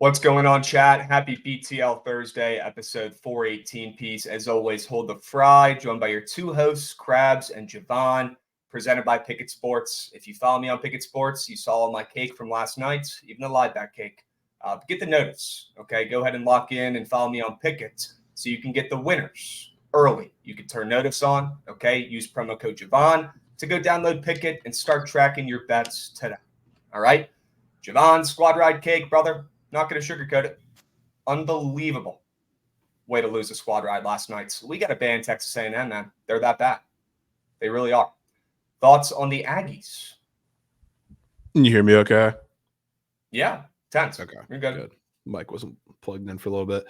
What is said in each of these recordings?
What's going on, chat? Happy BTL Thursday, episode 418 piece. As always, hold the fry, joined by your two hosts, Krabs and Javon, presented by Pickett Sports. If you follow me on Pickett Sports, you saw all my cake from last night, even the live back cake. Get the notice, okay? Go ahead and lock in and follow me on Pickett so you can get the winners early. You can turn notice on, okay? Use promo code Javon to go download Pickett and start tracking your bets today, all right? Javon, squad ride cake, brother. Not going to sugarcoat it. Unbelievable way to lose a squad ride last night. So we got to ban Texas A&M, man. They're that bad. They really are. Thoughts on the Aggies? Can you hear me okay? Yeah, tense. Okay, you're good. Mike wasn't plugged in for a little bit.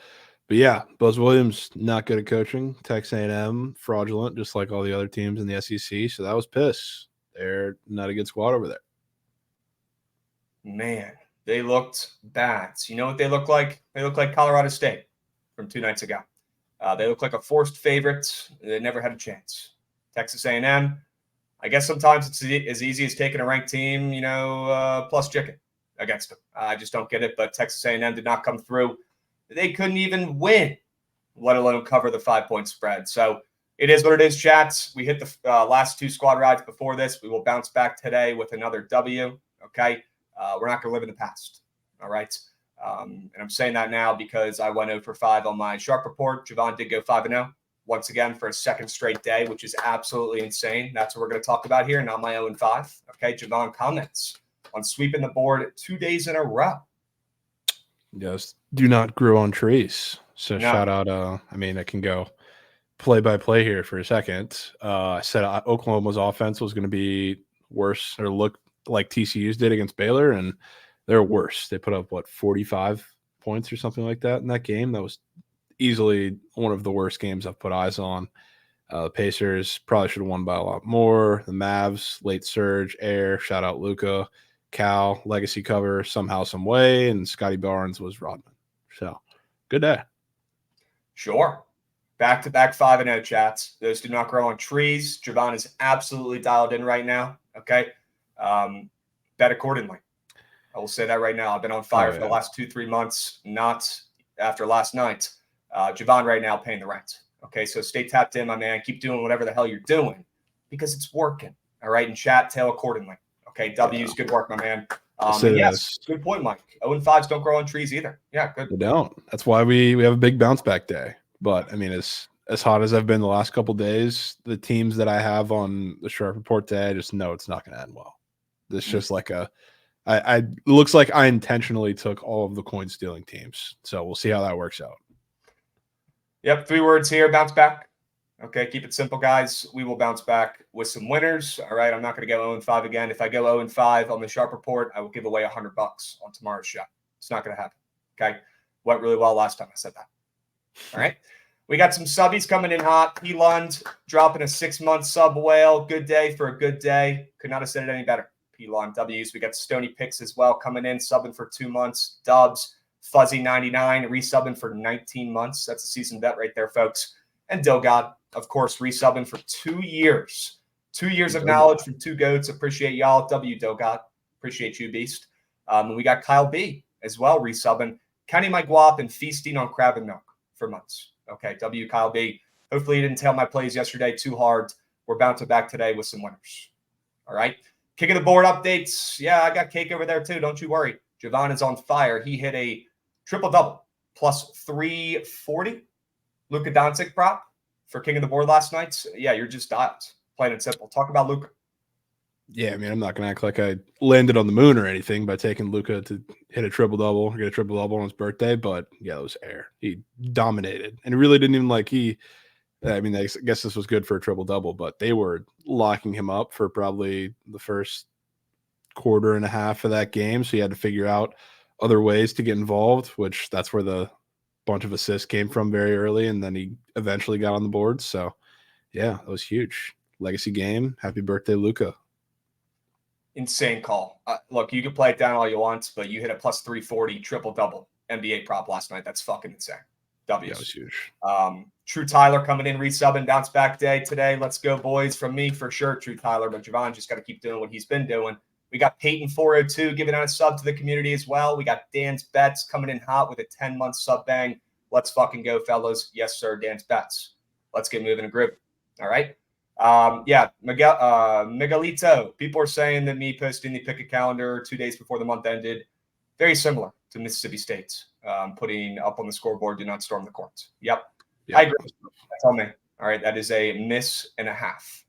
But yeah, Buzz Williams, not good at coaching. Texas A&M, fraudulent, just like all the other teams in the SEC. So that was piss. They're not a good squad over there. Man, they looked bad. So you know what they look like? They look like Colorado State from 2 nights ago. They look like a forced favorite. They never had a chance. Texas A&M, I guess sometimes it's as easy as taking a ranked team, plus chicken against them. I just don't get it. But Texas A&M did not come through. They couldn't even win, let alone cover the 5-point spread. So it is what it is, chats. We hit the last two squad rides before this. We will bounce back today with another W, okay? We're not going to live in the past, all right? And I'm saying that now because I went 0 for 5 on my sharp report. Javon did go 5-0 once again for a second straight day, which is absolutely insane. That's what we're going to talk about here, not my 0 and 5. Okay, Javon, comments on sweeping the board 2 days in a row. Yes, do not grow on trees. So no. Shout out, I can go play-by-play here for a second. I said Oklahoma's offense was going to be worse or look like TCU's did against Baylor, and they're worse. They put up, 45 points or something like that in that game. That was easily one of the worst games I've put eyes on. The Pacers probably should have won by a lot more. The Mavs, late surge, air, shout out Luka. Cal, legacy cover somehow, some way, and Scotty Barnes was Rodman. So, good day. Sure. Back-to-back 5-0 chats. Those do not grow on trees. Javon is absolutely dialed in right now, okay? Bet accordingly. I will say that right now. I've been on fire for the last 2-3 months, not after last night. Javon right now paying the rent. Okay, so stay tapped in, my man. Keep doing whatever the hell you're doing because it's working. All right, and chat, tail accordingly. Okay, W's, good work, my man. And yes, good point, Mike. 0 and 5s don't grow on trees either. Yeah, good. They don't. That's why we have a big bounce back day. But, as hot as I've been the last couple days, the teams that I have on the Sharp Report today, I just know it's not going to end well. This just like it looks like I intentionally took all of the coin-stealing teams. So we'll see how that works out. Yep, 3 words here, bounce back. Okay, keep it simple, guys. We will bounce back with some winners. All right, I'm not going to go 0 and 5 again. If I go 0 and 5 on the Sharp Report, I will give away $100 on tomorrow's show. It's not going to happen. Okay, went really well last time I said that. All right, we got some subbies coming in hot. P. Lund dropping a 6-month sub whale. Good day for a good day. Could not have said it any better. P. Lund W's. We got Stony Picks as well coming in, subbing for 2 months. Dubs, Fuzzy 99, resubbing for 19 months. That's a season bet right there, folks. And Dogod, of course, resubbing for 2 years. 2 years of knowledge from 2 goats. Appreciate y'all. W. Dogod. Appreciate you, Beast. And we got Kyle B. as well resubbing. Counting my guap and feasting on crab and milk for months. Okay, W. Kyle B. Hopefully you didn't tail my plays yesterday too hard. We're bouncing back today with some winners. All right. Kicking the board updates. Yeah, I got cake over there too. Don't you worry. Javon is on fire. He hit a triple-double plus 340. Luka Doncic prop for king of the board last night. Yeah, you're just dialed. Plain and simple. Talk about Luka. Yeah, I'm not going to act like I landed on the moon or anything by taking Luka to hit a triple-double, get a triple-double on his birthday, but yeah, it was air. He dominated, and it really didn't even I guess this was good for a triple-double, but they were locking him up for probably the first quarter and a half of that game, so he had to figure out other ways to get involved, which that's where the bunch of assists came from very early, and then he eventually got on the board. So, yeah, that was huge. Legacy game. Happy birthday, Luka. Insane call. Look, you can play it down all you want, but you hit a plus 340 triple-double NBA prop last night. That's fucking insane. W's. Yeah, that was huge. True Tyler coming in, resubbing, bounce back day today. Let's go, boys. From me, for sure, True Tyler. But Javon just got to keep doing what he's been doing. We got Peyton 402 giving out a sub to the community as well. We got Dan's Bets coming in hot with a 10-month sub bang. Let's fucking go, fellas. Yes, sir, Dan's Bets. Let's get moving and grooving. All right. Miguelito. People are saying that me posting the pick a calendar 2 days before the month ended, very similar to Mississippi State, putting up on the scoreboard, do not storm the courts. Yep. I agree. That's on me. All right. That is a miss and a half.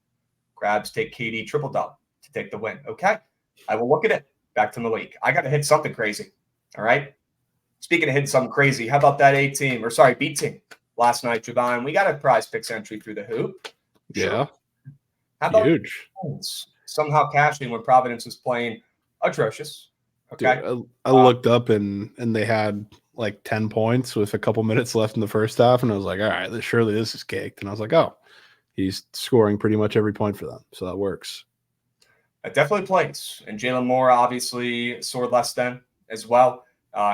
Grabs take KD triple dub to take the win. Okay. I will look at it. Back to Malik. I got to hit something crazy. All right. Speaking of hitting something crazy, how about that B team last night, Javon? We got a prize picks entry through the hoop. Yeah. Sure. How about huge? Somehow cashing when Providence was playing atrocious. Okay. Dude, I looked up and they had like 10 points with a couple minutes left in the first half, and I was like, all right, surely this is caked. And I was like, oh, he's scoring pretty much every point for them, so that works. It definitely plays. And Jalen Moore obviously scored less than as well.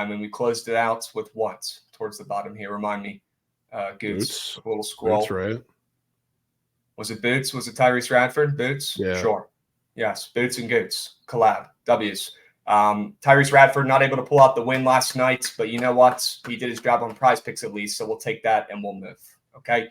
We closed it out with what? Towards the bottom here. Remind me. Goots. A little scroll. That's right. Was it Boots? Was it Tyrese Radford? Boots? Yeah. Sure. Yes. Boots and Goots. Collab. W's. Tyrese Radford not able to pull out the win last night, but you know what? He did his job on prize picks at least, so we'll take that and we'll move. Okay.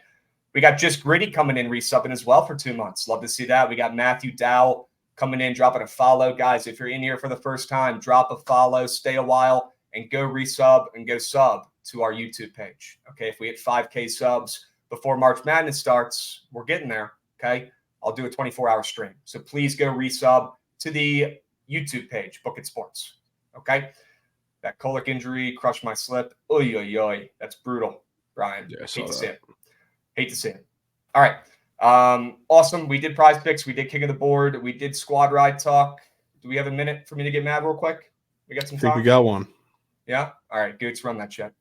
We got Just Gritty coming in, resubbing as well for 2 months. Love to see that. We got Matthew Dow coming in, dropping a follow. Guys, if you're in here for the first time, drop a follow, stay a while, and go resub and go sub to our YouTube page. Okay, if we hit 5K subs before March Madness starts, we're getting there. Okay, I'll do a 24-hour stream. So please go resub to the YouTube page, Book It Sports. Okay, that colic injury crushed my slip. Oy, oy, oy. That's brutal, Brian. Yeah, Hate to see it. Hate to see it. All right. Awesome. We did prize picks. We did king of the board. We did squad ride talk. Do we have a minute for me to get mad real quick? We got some time. I think we got one. Yeah. All right. Goots, run that shit.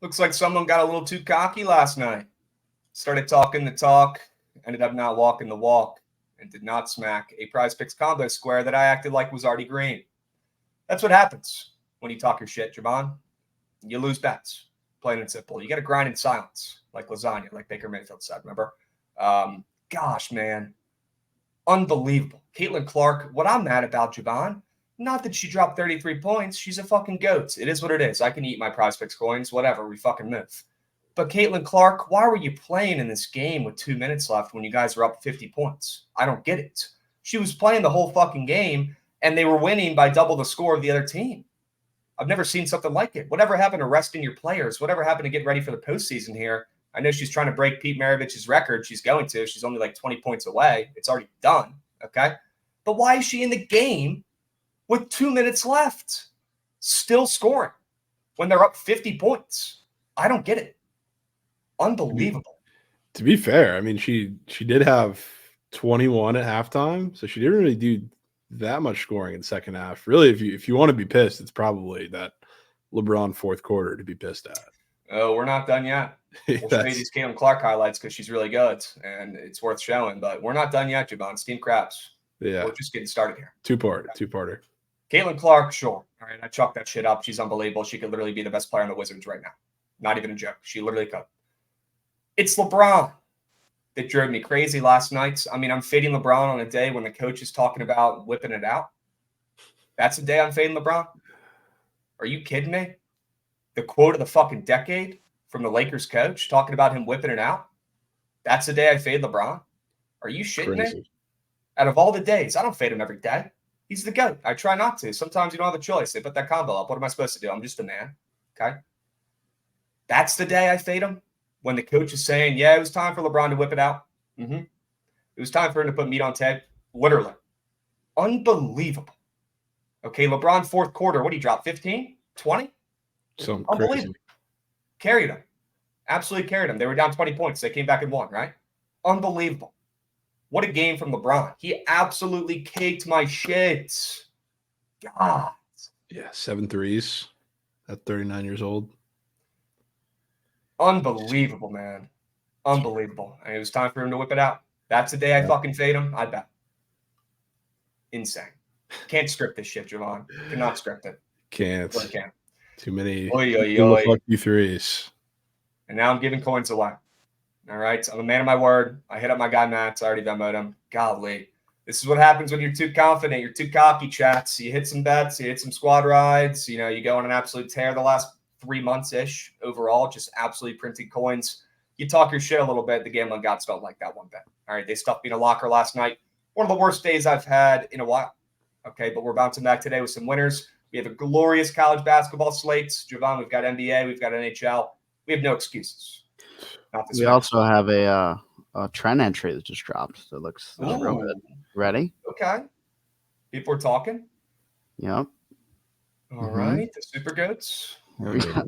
Looks like someone got a little too cocky last night. Started talking the talk, ended up not walking the walk, and did not smack a prize picks combo square that I acted like was already green. That's what happens when you talk your shit, Javon. You lose bets, plain and simple. You got to grind in silence, like lasagna, like Baker Mayfield said, remember? Gosh, man. Unbelievable. Caitlin Clark, what I'm mad about, Javon, not that she dropped 33 points. She's a fucking goat. It is what it is. I can eat my prize picks coins, whatever. We fucking move. But Caitlin Clark, why were you playing in this game with 2 minutes left when you guys were up 50 points? I don't get it. She was playing the whole fucking game, and they were winning by double the score of the other team. I've never seen something like it. Whatever happened to resting your players? Whatever happened to get ready for the postseason here? I know she's trying to break Pete Maravich's record. She's going to. She's only like 20 points away. It's already done, okay? But why is she in the game with 2 minutes left, still scoring when they're up 50 points? I don't get it. Unbelievable. To be fair, I mean, she did have 21 at halftime, so she didn't really do that much scoring in the second half. Really, if you want to be pissed, it's probably that LeBron fourth quarter to be pissed at. Oh, we're not done yet. We'll show you these Caitlin Clark highlights because she's really good and it's worth showing. But we're not done yet, Javon. Steam craps. Yeah, we're just getting started here. Two-parter. Caitlin Clark, sure. All right, I chalk that shit up. She's unbelievable. She could literally be the best player on the Wizards right now. Not even a joke. She literally could. It's LeBron that drove me crazy last night. I mean, I'm fading LeBron on a day when the coach is talking about whipping it out. That's the day I'm fading LeBron? Are you kidding me? The quote of the fucking decade from the Lakers coach talking about him whipping it out? That's the day I fade LeBron? Are you shitting me? Out of all the days, I don't fade him every day. He's the GOAT. I try not to. Sometimes you don't have a choice. They put that combo up. What am I supposed to do? I'm just a man. Okay? That's the day I fade him? When the coach is saying, yeah, it was time for LeBron to whip it out. Mm-hmm. It was time for him to put meat on tape. Literally. Unbelievable. Okay, LeBron fourth quarter, what did he drop? 15? 20? So unbelievable. Carried him. Absolutely carried him. They were down 20 points. They came back and won, right? Unbelievable. What a game from LeBron. He absolutely caked my shit. God. Yeah, 7 threes at 39 years old. Unbelievable, man. Unbelievable. And it was time for him to whip it out. That's the day I fucking fade him. I bet. Insane. Can't script this shit, Javon. Cannot script it. Can't. Really can't. Too many. Oy, oy, Too oy. fuck you threes. And now I'm giving coins away. All right. I'm a man of my word. I hit up my guy Matt. I already demoed him. Golly. This is what happens when you're too confident. You're too cocky, chats. You hit some bets. You hit some squad rides. You know, you go on an absolute tear the last 3 months-ish overall, just absolutely printing coins. You talk your shit a little bit. The gambling gods don't like that one bit. All right. They stuffed me in a locker last night. One of the worst days I've had in a while. Okay. But we're bouncing back today with some winners. We have a glorious college basketball slate. Javon, we've got NBA. We've got NHL. We have no excuses. We also have a trend entry that just dropped. So it looks real good. Ready? Okay. People are talking. Yep. All right. The super goods. There we go.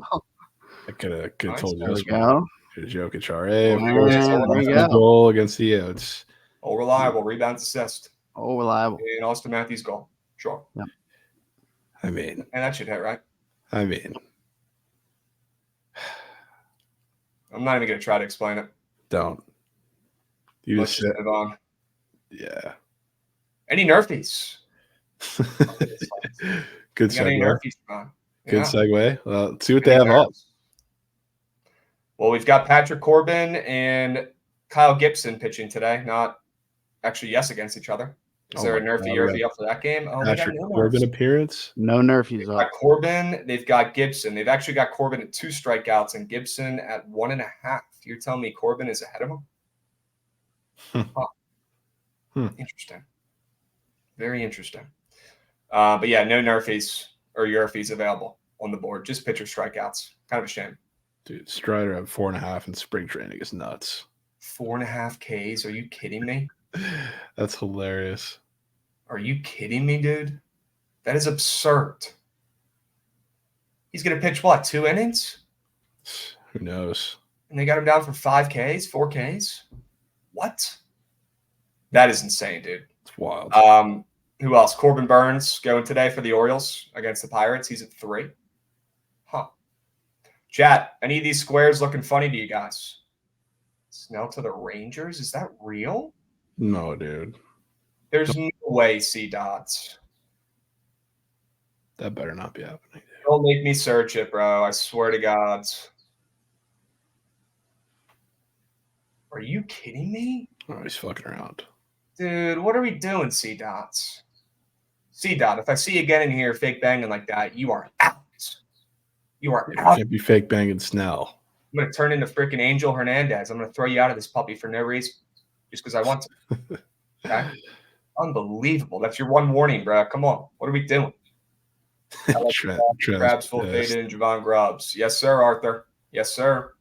I could have Nice. told you There we this go. one. Jokic, RA, of And course. there we His go. goal against the Yotes. All reliable. Rebounds, assist. Oh, reliable. And Austin Matthews' goal. Sure. Yep. I mean, And that should hit, right? I'm not even going to try to explain it. don't. You Let's just just sit. move on. Yeah. Any nerfies? Good You got any segue. nerfies, Javon? Good Yeah. segue. Well, let's see what they have up. Well, we've got Patrick Corbin and Kyle Gibson pitching today. Not actually, yes, against each other. Is Oh there a my nerfy God, yerfy up for that game? Oh, they got Patrick no Corbin nerfs. appearance. No nerfies They've up. got Corbin. They've got Gibson. They've actually got Corbin at 2 strikeouts and Gibson at 1.5. You're telling me Corbin is ahead of him? Huh. Interesting. Very interesting. But yeah, no nerfies or yerfies available on the board. Just pitcher strikeouts. Kind of a shame. Dude, Strider at 4.5 in spring training is nuts. 4.5 Ks. Are you kidding me? That's hilarious. Are you kidding me, dude? That is absurd. He's going to pitch what, 2 innings? Who knows? And they got him down for 5 Ks, 4 Ks? What? That is insane, dude. It's wild. Who else? Corbin Burns going today for the Orioles against the Pirates. He's at 3. Huh. Chat, any of these squares looking funny to you guys? Snell to the Rangers? Is that real? No, dude. There's no way, C-Dots. That better not be happening. Dude. Don't make me search it, bro. I swear to God. Are you kidding me? Oh, he's fucking around. Dude, what are we doing, C-Dots? C-Dot, if I see you again in here fake banging like that, you are out. You are You out. can't be fake banging Snell. I'm going to turn into freaking Angel Hernandez. I'm going to throw you out of this puppy for no reason, just because I want to. Okay? Unbelievable. That's your one warning, bro. Come on. What are we doing? Crabs full faded and Javon Grubbs. Yes, sir, Arthur. Yes, sir.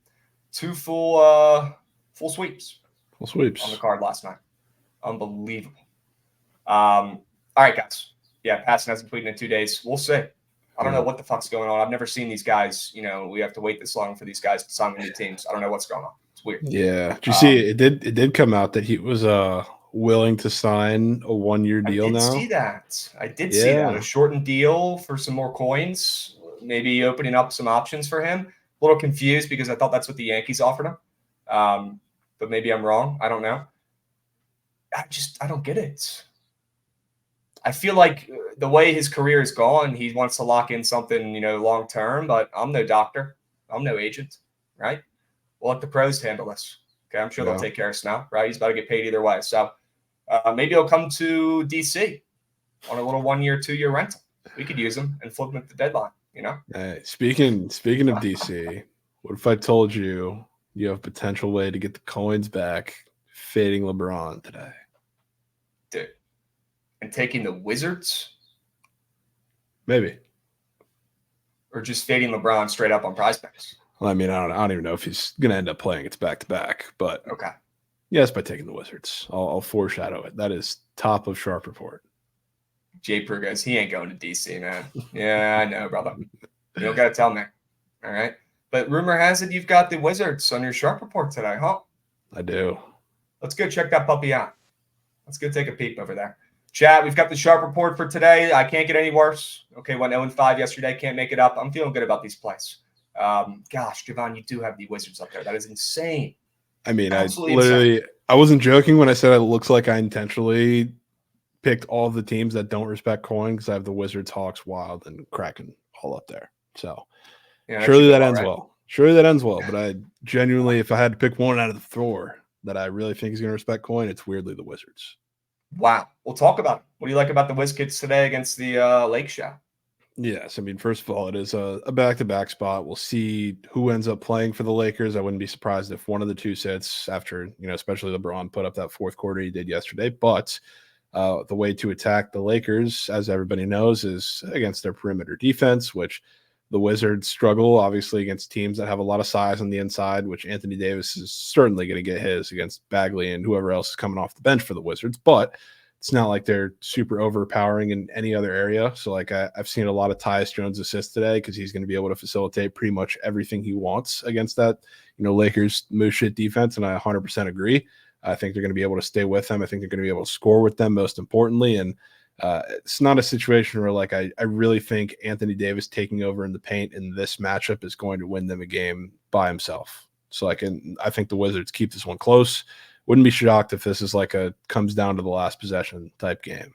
2 full sweeps Full sweeps. on the card last night. Unbelievable. All right, guys. Yeah, Passon hasn't tweeted in 2 days. We'll see. I don't know what the fuck's going on. I've never seen these guys. You know, we have to wait this long for these guys to sign with new teams. I don't know what's going on. It's weird. Yeah. Did you see it did come out that he was willing to sign a 1-year deal now? I did see that. A shortened deal for some more coins, maybe opening up some options for him. A little confused because I thought that's what the Yankees offered him. But maybe I'm wrong. I don't know. I don't get it. I feel like the way his career is gone, he wants to lock in something, long term, but I'm no doctor. I'm no agent, right? We'll let the pros handle this. Okay, I'm sure they'll take care of Snell, right? He's about to get paid either way. So maybe he'll come to DC on a little 1-year, 2-year rental. We could use him and flip him at the deadline, Hey, speaking of DC, what if I told you you have a potential way to get the coins back fading LeBron today? Dude. And taking the Wizards? Maybe. Or just fading LeBron straight up on Prize Picks? Well, I mean, I don't even know if he's going to end up playing. It's back-to-back. But okay. Yes, by taking the Wizards. I'll foreshadow it. That is top of Sharp Report. Jay Prue goes, he ain't going to DC, man. Yeah, I know, brother. You don't got to tell me. All right. But rumor has it you've got the Wizards on your Sharp Report today, huh? I do. Let's go check that puppy out. Let's go take a peek over there. Chat, we've got the Sharp Report for today. I can't get any worse. Okay, went 0-5 yesterday. Can't make it up. I'm feeling good about these plays. Gosh, Javon, you do have the Wizards up there. That is insane. I mean, Absolutely I wasn't joking when I said it looks like I intentionally picked all the teams that don't respect coin because I have the Wizards, Hawks, Wild, and Kraken all up there. So Yeah, surely should that go ends right. well. Surely that ends well. But I genuinely, if I had to pick one out of the four that I really think is going to respect coin, it's weirdly the Wizards. Wow. We'll talk about it. What do you like about the WizKids today against the Lake Show? Yes, I mean, first of all, it is a back-to-back spot. We'll see who ends up playing for the Lakers. I wouldn't be surprised if one of the two sits after, especially LeBron put up that fourth quarter he did yesterday. But the way to attack the Lakers, as everybody knows, is against their perimeter defense, which the Wizards struggle, obviously, against teams that have a lot of size on the inside, which Anthony Davis is certainly going to get his against Bagley and whoever else is coming off the bench for the Wizards. But it's not like they're super overpowering in any other area. So, like, I've seen a lot of Tyus Jones assists today because he's going to be able to facilitate pretty much everything he wants against that, Lakers move shit defense. And I 100% agree. I think they're going to be able to stay with them. I think they're going to be able to score with them, most importantly. And it's not a situation where, like, I really think Anthony Davis taking over in the paint in this matchup is going to win them a game by himself. So, I think the Wizards keep this one close. Wouldn't be shocked if this is like comes down to the last possession type game.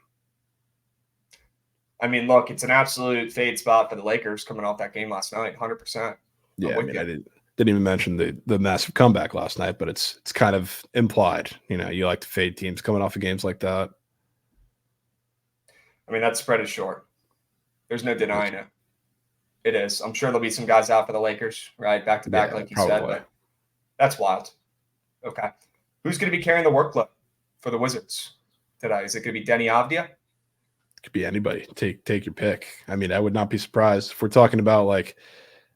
I mean, look, it's an absolute fade spot for the Lakers coming off that game last night, 100%. Yeah, I mean, I didn't even mention the massive comeback last night, but it's kind of implied. You like to fade teams coming off of games like that. I mean, that spread is short. There's no denying it. It is. I'm sure there'll be some guys out for the Lakers, right? Back to back, like you said, but that's wild. Okay. Who's going to be carrying the workload for the Wizards today? Is it going to be Denny Avdia? It could be anybody. Take your pick. I mean, I would not be surprised if we're talking about like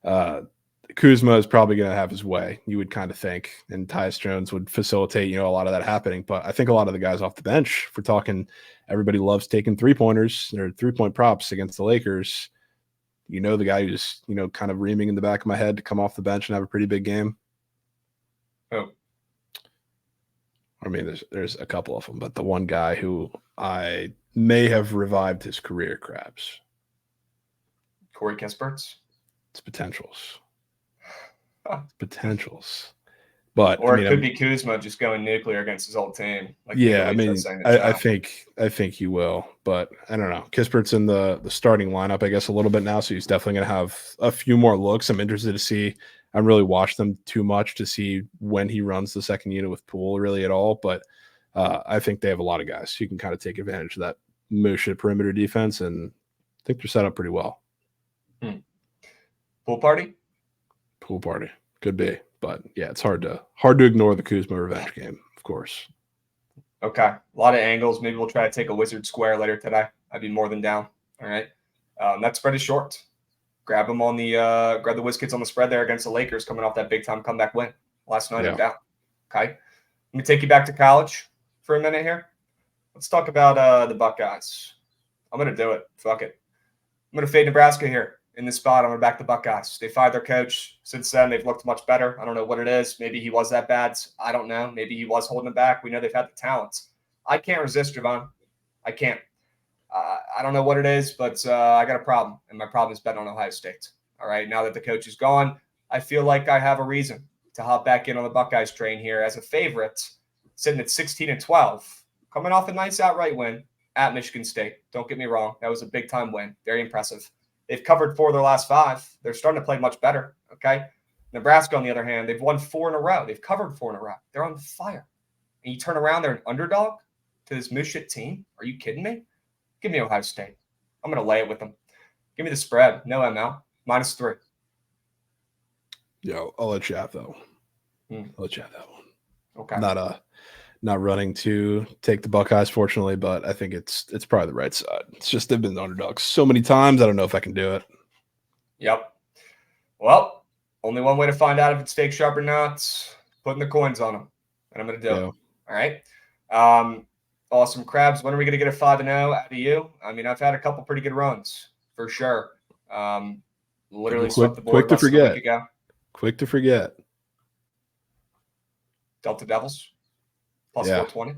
Kuzma is probably going to have his way. You would kind of think, and Tyus Jones would facilitate, a lot of that happening. But I think a lot of the guys off the bench, if we're talking, everybody loves taking 3-pointers or 3-point props against the Lakers. The guy who's kind of reaming in the back of my head to come off the bench and have a pretty big game. Oh. I mean, there's a couple of them, but the one guy who I may have revived his career, Krabs. Corey Kispert's? It's potentials. Potentials. But or it could be Kuzma just going nuclear against his old team. Like yeah, I mean, I think he will, but I don't know. Kispert's in the starting lineup, I guess, a little bit now, so he's definitely going to have a few more looks. I'm interested to see. I haven't really watched them too much to see when he runs the second unit with Poole really at all, but I think they have a lot of guys who can kind of take advantage of that motion perimeter defense, and I think they're set up pretty well. Pool party? Pool party. Could be. But yeah, it's hard to ignore the Kuzma revenge game, of course. Okay. A lot of angles. Maybe we'll try to take a Wizard square later today. I'd be more than down. All right. That spread is short. Grab them on the grab the WizKids on the spread there against the Lakers coming off that big time comeback win last night. No doubt. Okay. Let me take you back to college for a minute here. Let's talk about the Buckeyes. I'm gonna do it. Fuck it. I'm gonna fade Nebraska here. In this spot, I'm going to back the Buckeyes. They fired their coach. Since then, they've looked much better. I don't know what it is. Maybe he was that bad. I don't know. Maybe he was holding them back. We know they've had the talents. I can't resist, Javon. I can't. I don't know what it is, but I got a problem, and my problem is betting on Ohio State. All right, now that the coach is gone, I feel like I have a reason to hop back in on the Buckeyes train here as a favorite, sitting at 16-12, coming off a nice outright win at Michigan State. Don't get me wrong. That was a big-time win. Very impressive. They've covered 4 of their last 5. They're starting to play much better, okay? Nebraska, on the other hand, they've won 4 in a row. They've covered 4 in a row. They're on fire. And you turn around, they're an underdog to this moose shit team? Are you kidding me? Give me Ohio State. I'm going to lay it with them. Give me the spread. No ML. -3. Yeah, I'll let you have that one. I'll let you have that one. Okay. Not running to take the Buckeyes, fortunately, but I think it's probably the right side. It's just they've been the underdogs so many times. I don't know if I can do it. Yep. Well, only one way to find out if it's fake sharp or not, putting the coins on them. And I'm going to do it. All right. Awesome. Krabs, when are we going to get a 5-0 out of you? I mean, I've had a couple pretty good runs for sure. Literally swept the board quick to forget. A week ago. Quick to forget. Delta Devils. +420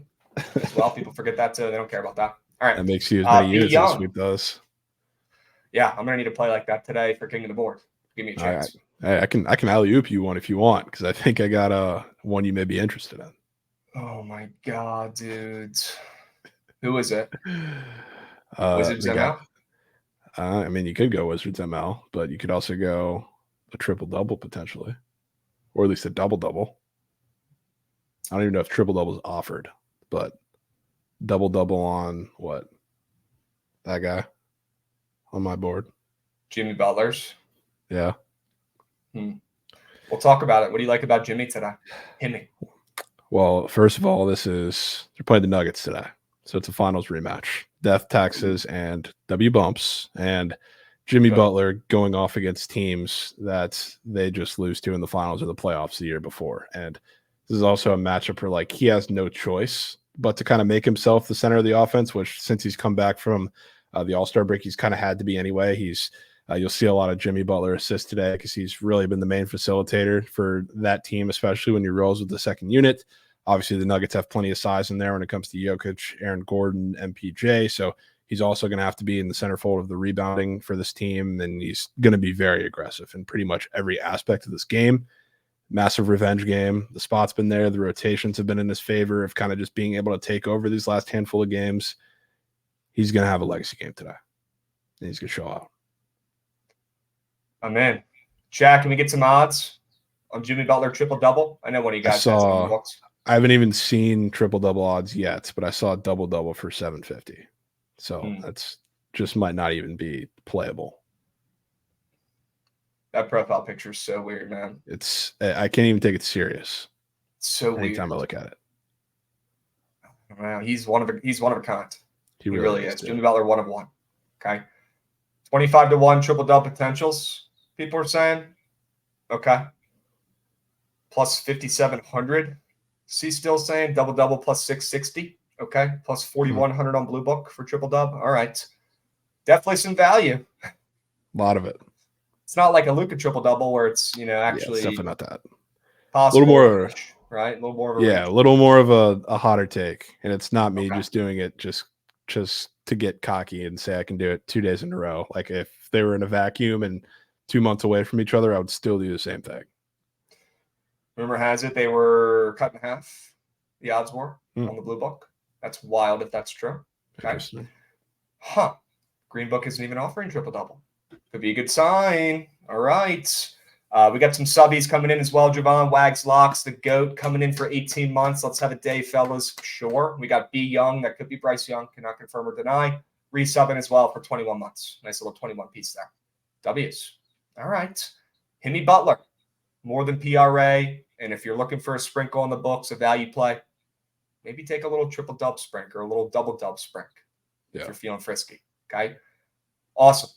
as well. People forget that too. They don't care about that. All right. That makes you as many years as sweep those. Yeah, I'm gonna need to play like that today for King of the Board. Give me a chance. Right. I can alley-oop you one if you want, because I think I got one you may be interested in. Oh my god, dude. Who is it? Wizards the guy. ML? I mean, you could go Wizards ML, but you could also go a triple double potentially, or at least a double double. I don't even know if triple double is offered, but double double on what? That guy on my board. Jimmy Butler's. Yeah. We'll talk about it. What do you like about Jimmy today? Himmy. Well, first of all, they're playing the Nuggets today. So it's a finals rematch. Death taxes and W bumps. And Jimmy Butler going off against teams that they just lose to in the finals or the playoffs the year before. And this is also a matchup where like he has no choice but to kind of make himself the center of the offense, which since he's come back from the All-Star break, he's kind of had to be anyway. You'll see a lot of Jimmy Butler assists today because he's really been the main facilitator for that team, especially when he rolls with the second unit. Obviously, the Nuggets have plenty of size in there when it comes to Jokic, Aaron Gordon, MPJ. So he's also going to have to be in the centerfold of the rebounding for this team. And he's going to be very aggressive in pretty much every aspect of this game. Massive revenge game. The spot's been there. The rotations have been in his favor of kind of just being able to take over these last handful of games. He's going to have a legacy game today. And he's going to show out. I'm in. Jack, can we get some odds on Jimmy Butler triple-double? I know one of you guys has it on the books. I haven't even seen triple-double odds yet, but I saw a double-double for 750. So that's just might not even be playable. That profile picture is so weird, man. I can't even take it serious. It's so weird. Anytime I look at it. Wow, he's one of a kind. He really is. Jimmy Butler, 1 of 1. Okay. 25-1 triple-double potentials, people are saying. Okay. Plus 5,700. C still saying double-double plus 660. Okay. Plus 4,100 on Blue Book for triple-dub. All right. Definitely some value. A lot of it. It's not like a Luka triple-double where it's, actually it's definitely not that. Possible. A little more, right? A little more of a a little more of a hotter take. And it's not me just doing it just to get cocky and say I can do it 2 days in a row. Like if they were in a vacuum and 2 months away from each other, I would still do the same thing. Rumor has it they were cut in half. The odds were on the Blue Book. That's wild if that's true. Okay. Huh. Green Book isn't even offering triple-double. Could be a good sign. All right. We got some subbies coming in as well. Javon, Wags, Locks, the GOAT coming in for 18 months. Let's have a day, fellas. Sure. We got B Young. That could be Bryce Young. Cannot confirm or deny. Resubbing as well for 21 months. Nice little 21 piece there. W's. All right. Jimmy Butler. More than PRA. And if you're looking for a sprinkle on the books, a value play, maybe take a little triple-dub sprink or a little double-dub sprink if you're feeling frisky. Okay? Awesome.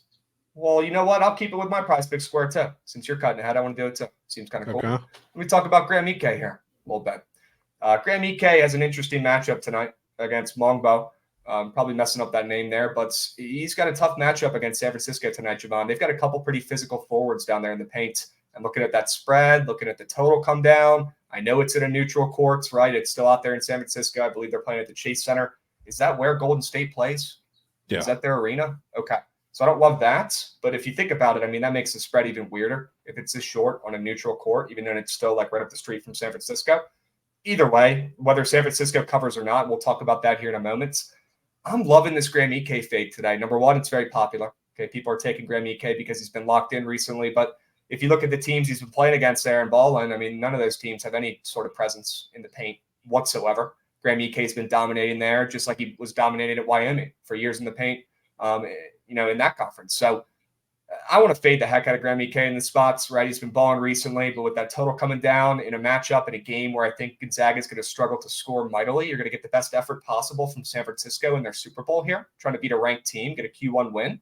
Well, you know what? I'll keep it with my prize pick square too. Since you're cutting ahead, I want to do it too. Seems kind of cool. Let me talk about Graham Ike here a little bit. Graham Ike has an interesting matchup tonight against Mongbo. Probably messing up that name there, but he's got a tough matchup against San Francisco tonight, Javon. They've got a couple pretty physical forwards down there in the paint. And looking at that spread, looking at the total come down. I know it's in a neutral courts, right? It's still out there in San Francisco. I believe they're playing at the Chase Center. Is that where Golden State plays? Yeah. Is that their arena? Okay. So I don't love that. But if you think about it, I mean, that makes the spread even weirder if it's this short on a neutral court, even though it's still like right up the street from San Francisco. Either way, whether San Francisco covers or not, we'll talk about that here in a moment. I'm loving this Graham Ike fade today. Number one, it's very popular. Okay, people are taking Graham Ike because he's been locked in recently. But if you look at the teams he's been playing against there in Ballin, I mean, none of those teams have any sort of presence in the paint whatsoever. Graham Ike has been dominating there, just like he was dominating at Wyoming for years in the paint, in that conference. So I want to fade the heck out of Graham Ike in the spots, right? He's been balling recently, but with that total coming down in a matchup in a game where I think Gonzaga is going to struggle to score mightily, you're going to get the best effort possible from San Francisco in their Super Bowl here, trying to beat a ranked team, get a Q1 win,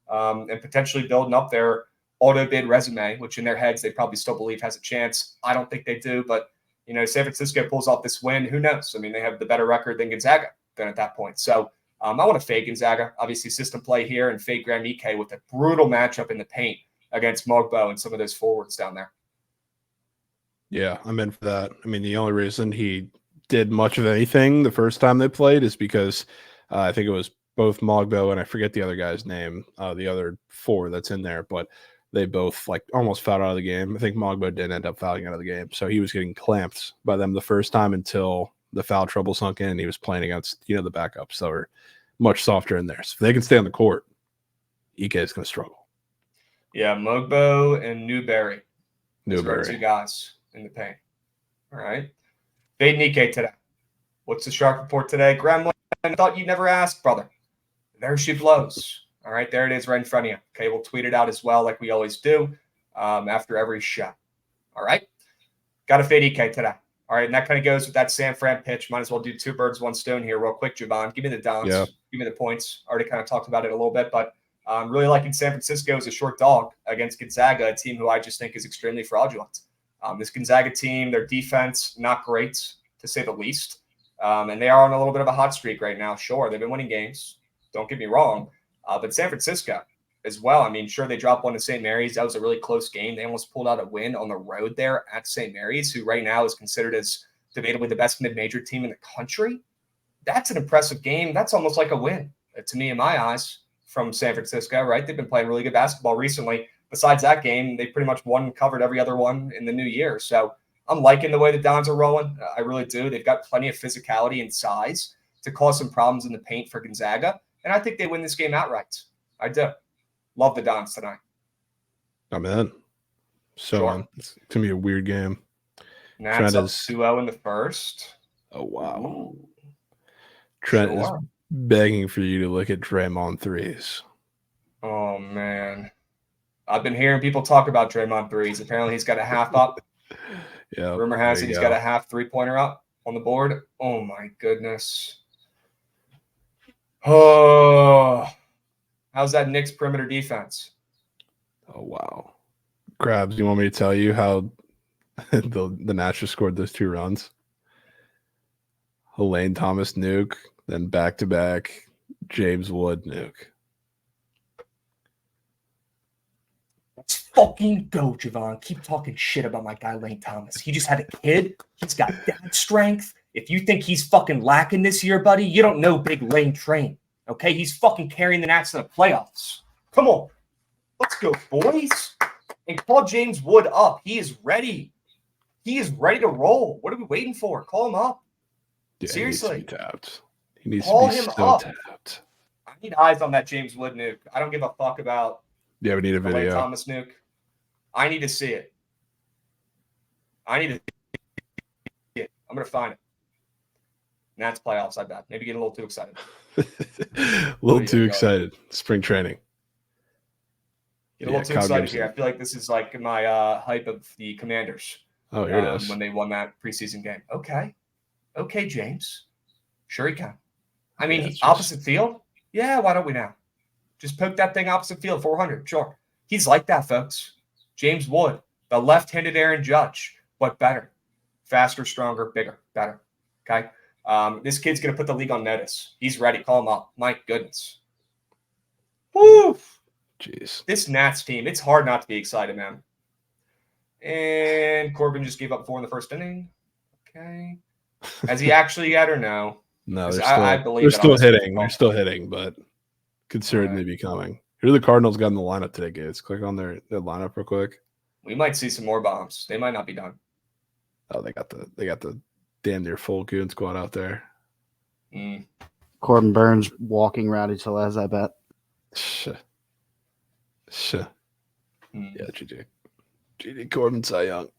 and potentially building up their auto bid resume, which in their heads they probably still believe has a chance. I don't think they do, but San Francisco pulls off this win. Who knows? I mean, they have the better record than Gonzaga then at that point. So I want to fade Gonzaga, obviously system play here, and fade Graham Ike with a brutal matchup in the paint against Mogbo and some of those forwards down there. Yeah, I'm in for that. I mean, the only reason he did much of anything the first time they played is because I think it was both Mogbo and I forget the other guy's name, the other four that's in there, but they both almost fouled out of the game. I think Mogbo did end up fouling out of the game. So he was getting clamped by them the first time until the foul trouble sunk in, and he was playing against the backups that were much softer in there. So if they can stay on the court, Ike is going to struggle. Yeah, Mogbo and Newberry. Those are our Newberry. two guys in the paint. All right. Fade Nike today. What's the Shark report today? Gremlin, I thought you'd never ask, brother. There she blows. All right, there it is right in front of you. Okay, we'll tweet it out as well like we always do after every show. All right. Got a fade Ike today. All right, and that kind of goes with that San Fran pitch. Might as well do two birds, one stone here real quick, Javon. Give me the downs. Yeah. Give me the points. Already kind of talked about it a little bit, but I'm really liking San Francisco as a short dog against Gonzaga, a team who I just think is extremely fraudulent. This Gonzaga team, their defense, not great, to say the least. And they are on a little bit of a hot streak right now. Sure, they've been winning games. Don't get me wrong. But San Francisco as well. I mean, sure, they dropped one to St. Mary's. That was a really close game. They almost pulled out a win on the road there at St. Mary's, who right now is considered as debatably the best mid-major team in the country. That's an impressive game. That's almost like a win to me in my eyes from San Francisco, right? They've been playing really good basketball recently. Besides that game, they pretty much won and covered every other one in the new year. So I'm liking the way the Dons are rolling. I really do. They've got plenty of physicality and size to cause some problems in the paint for Gonzaga. And I think they win this game outright. I do. Love the Dons tonight. I'm in. So Sure. it's going to be a weird game. Nats Trent up is- 2-0 in the first. Oh, wow. Ooh. Trent is Sure. begging for you to look at Draymond threes. Oh, man. I've been hearing people talk about Draymond threes. Apparently, he's got a half up. Yeah. Rumor has there it you he's go. got a half three-pointer up on the board. Oh, my goodness. Oh, how's that Knicks perimeter defense? Oh, wow. Krabs, you want me to tell you how the Nats just scored those 2 runs? Elaine Thomas nuke, then back-to-back James Wood nuke. Let's fucking go, Javon. Keep talking shit about my guy, Lane Thomas. He just had a kid. He's got dad strength. If you think he's fucking lacking this year, buddy, you don't know Big Lane Train. Okay? He's fucking carrying the Nats to the playoffs. Come on. Let's go, boys. And call James Wood up. He is ready. He is ready to roll. What are we waiting for? Call him up. Yeah, Seriously. He needs to be tapped. He needs Call to be him so up. tapped. I need eyes on that James Wood nuke. I don't give a fuck about Yeah, we need a the Lane video. Thomas nuke. I need to see it. I need to see it. I'm going to find it. Nats playoffs, I bet. Maybe get a little too excited. A little yeah, too go. excited. Spring training. Get a little Yeah, too Kyle excited Gibson. here. I feel like this is like my hype of the Commanders Oh, here it is. when they won that preseason game. Okay. Okay, James. Sure he can. I mean, Yeah, it's opposite field? Yeah, why don't we now? Just poke that thing opposite field, 400. Sure. He's like that, folks. James Wood, the left-handed Aaron Judge, but better. Faster, stronger, bigger, better. Okay? This kid's going to put the league on notice. He's ready. Call him up. My goodness. Woo! Jeez. This Nats team, it's hard not to be excited, man. And Corbin just gave up 4 in the first inning. Okay. Has he actually yet or no? No, 'Cause they're I still, believe they're it still honestly. hitting. They're still hitting, but could certainly be coming. Who do the Cardinals got in the lineup today, Gates? Click on their lineup real quick. We might see some more bombs. They might not be done. Oh, they got the damn near full goon squad out there. Mm. Corbin Burns walking Rowdy Tellez, I bet. Shh. Mm. Yeah, GG Corbin Cy Young.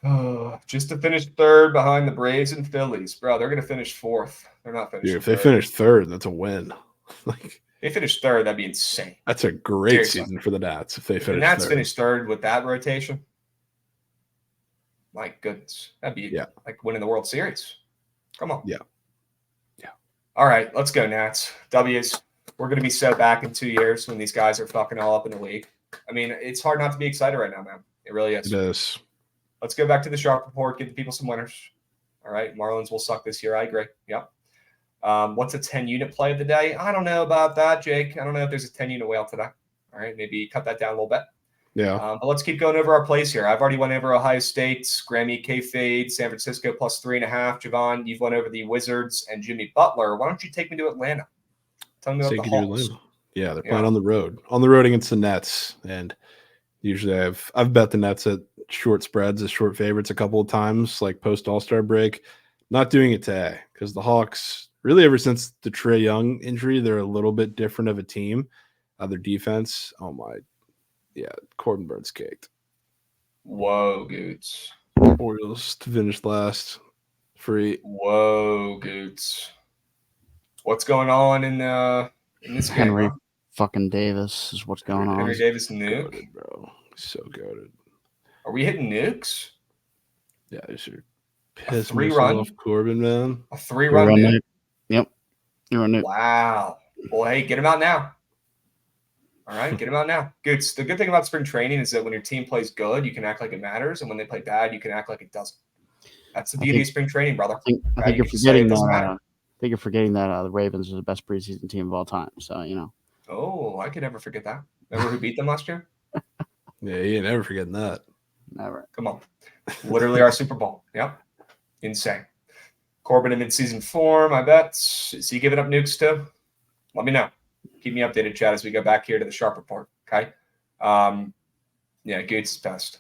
Oh, just to finish third behind the Braves and Phillies. Bro, they're going to finish 4th. They're not finishing Dude, if they third. finish third, that's a win. Like, They finish third, that'd be insane. that's a great Seriously. season for the Nats if they If the finish Nats third. finish third with that rotation, my goodness. That'd be Yeah. like winning the World Series. Come on. Yeah. All right, let's go, Nats. W's. We're going to be so back in 2 years when these guys are fucking all up in the league. I mean, it's hard not to be excited right now, man. It really is. It is. Let's go back to the Sharp report, give the people some winners. All right, Marlins will suck this year. I agree. Yep. What's a 10-unit play of the day? I don't know about that, Jake. I don't know if there's a 10-unit whale today. All right, maybe cut that down a little bit. Yeah. But let's keep going over our plays here. I've already went over Ohio State, Grammy K fade, San Francisco plus 3.5. Javon, you've went over the Wizards and Jimmy Butler. Why don't you take me to Atlanta? Tell me about Take the you to Hawks. Atlanta. Yeah, they're Yeah. playing on the road. On the road against the Nets. And usually I've bet the Nets at short spreads as short favorites a couple of times, like post All-Star break. Not doing it today because the Hawks, really ever since the Trae Young injury, they're a little bit different of a team. Their defense, oh my, yeah, Corbin Bird's caked. Whoa, Goots. Orioles to finish last, free. Whoa, Goots. What's going on in this game? Henry Huh? fucking Davis is what's going on. Henry Davis nuke. Goated, bro. So goated. Are we hitting nukes? Yeah, you should piss 3-run? off Corbin, man. A 3-run nuke. Yep. You're on it. Wow. Well, hey, get him out now. All right, get him out now. Goots, the good thing about spring training is that when your team plays good, you can act like it matters, and when they play bad, you can act like it doesn't. That's the beauty of spring training, brother. I think Right, you're you can say it forgetting doesn't that. matter. I think you're forgetting that the Ravens are the best preseason team of all time. So Oh, I could never forget that. Remember who beat them last year? Yeah, you ain't never forgetting that. never. Come on. Literally our Super Bowl. Yep. Insane. Corbin in midseason form, I bet. Is he giving up nukes too? Let me know. Keep me updated, Chad, as we go back here to the Sharp Report. Okay. Yeah, Gates is best.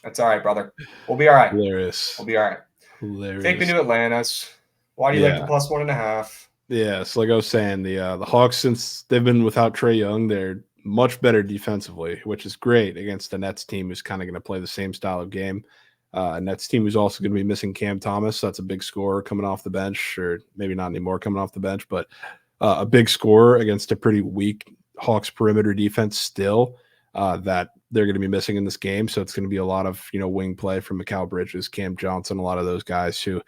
That's all right, brother. We'll be all right. Hilarious. We'll be all right. Hilarious. Take me to Atlanta's. Why do you like the +1.5? Yeah, so like I was saying, the Hawks, since they've been without Trae Young, they're much better defensively, which is great against the Nets team who's kind of going to play the same style of game. Nets team who's also going to be missing Cam Thomas. So that's a big scorer coming off the bench, or maybe not anymore coming off the bench, but a big scorer against a pretty weak Hawks perimeter defense still that they're going to be missing in this game. So it's going to be a lot of, wing play from Mikal Bridges, Cam Johnson, a lot of those guys who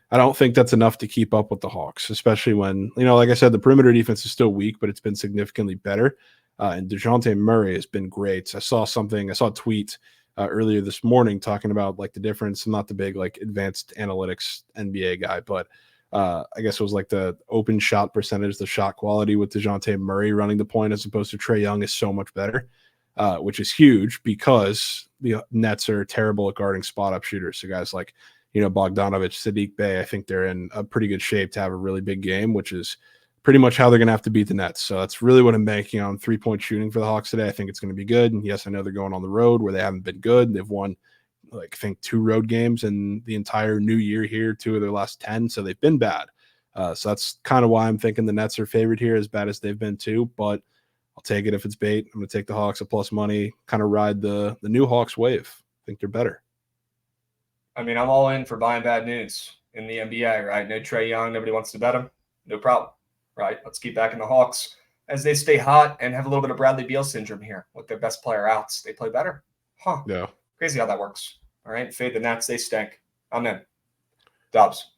I don't think that's enough to keep up with the Hawks, especially when, like I said, the perimeter defense is still weak, but it's been significantly better. And DeJounte Murray has been great. I saw a tweet earlier this morning talking about like the difference. I'm not the big like advanced analytics NBA guy, but I guess it was like the open shot percentage, the shot quality with DeJounte Murray running the point as opposed to Trae Young is so much better, which is huge because the Nets are terrible at guarding spot up shooters. So guys like, Bogdanovich, Sadiq Bey, I think they're in a pretty good shape to have a really big game, which is pretty much how they're going to have to beat the Nets. So that's really what I'm banking on, 3-point shooting for the Hawks today. I think it's going to be good. And yes, I know they're going on the road where they haven't been good. They've won, I think 2 road games in the entire new year here, 2 of their last 10. So they've been bad. So that's kind of why I'm thinking the Nets are favored here, as bad as they've been too. But I'll take it if it's bait. I'm going to take the Hawks at plus money, kind of ride the new Hawks wave. I think they're better. I mean, I'm all in for buying bad news in the NBA, right? No Trae Young. Nobody wants to bet him. No problem, right? Let's keep backing the Hawks as they stay hot and have a little bit of Bradley Beal syndrome here with their best player outs. They play better. Huh. Yeah. Crazy how that works. All right. Fade the Nets. They stink. I'm in. Dubs.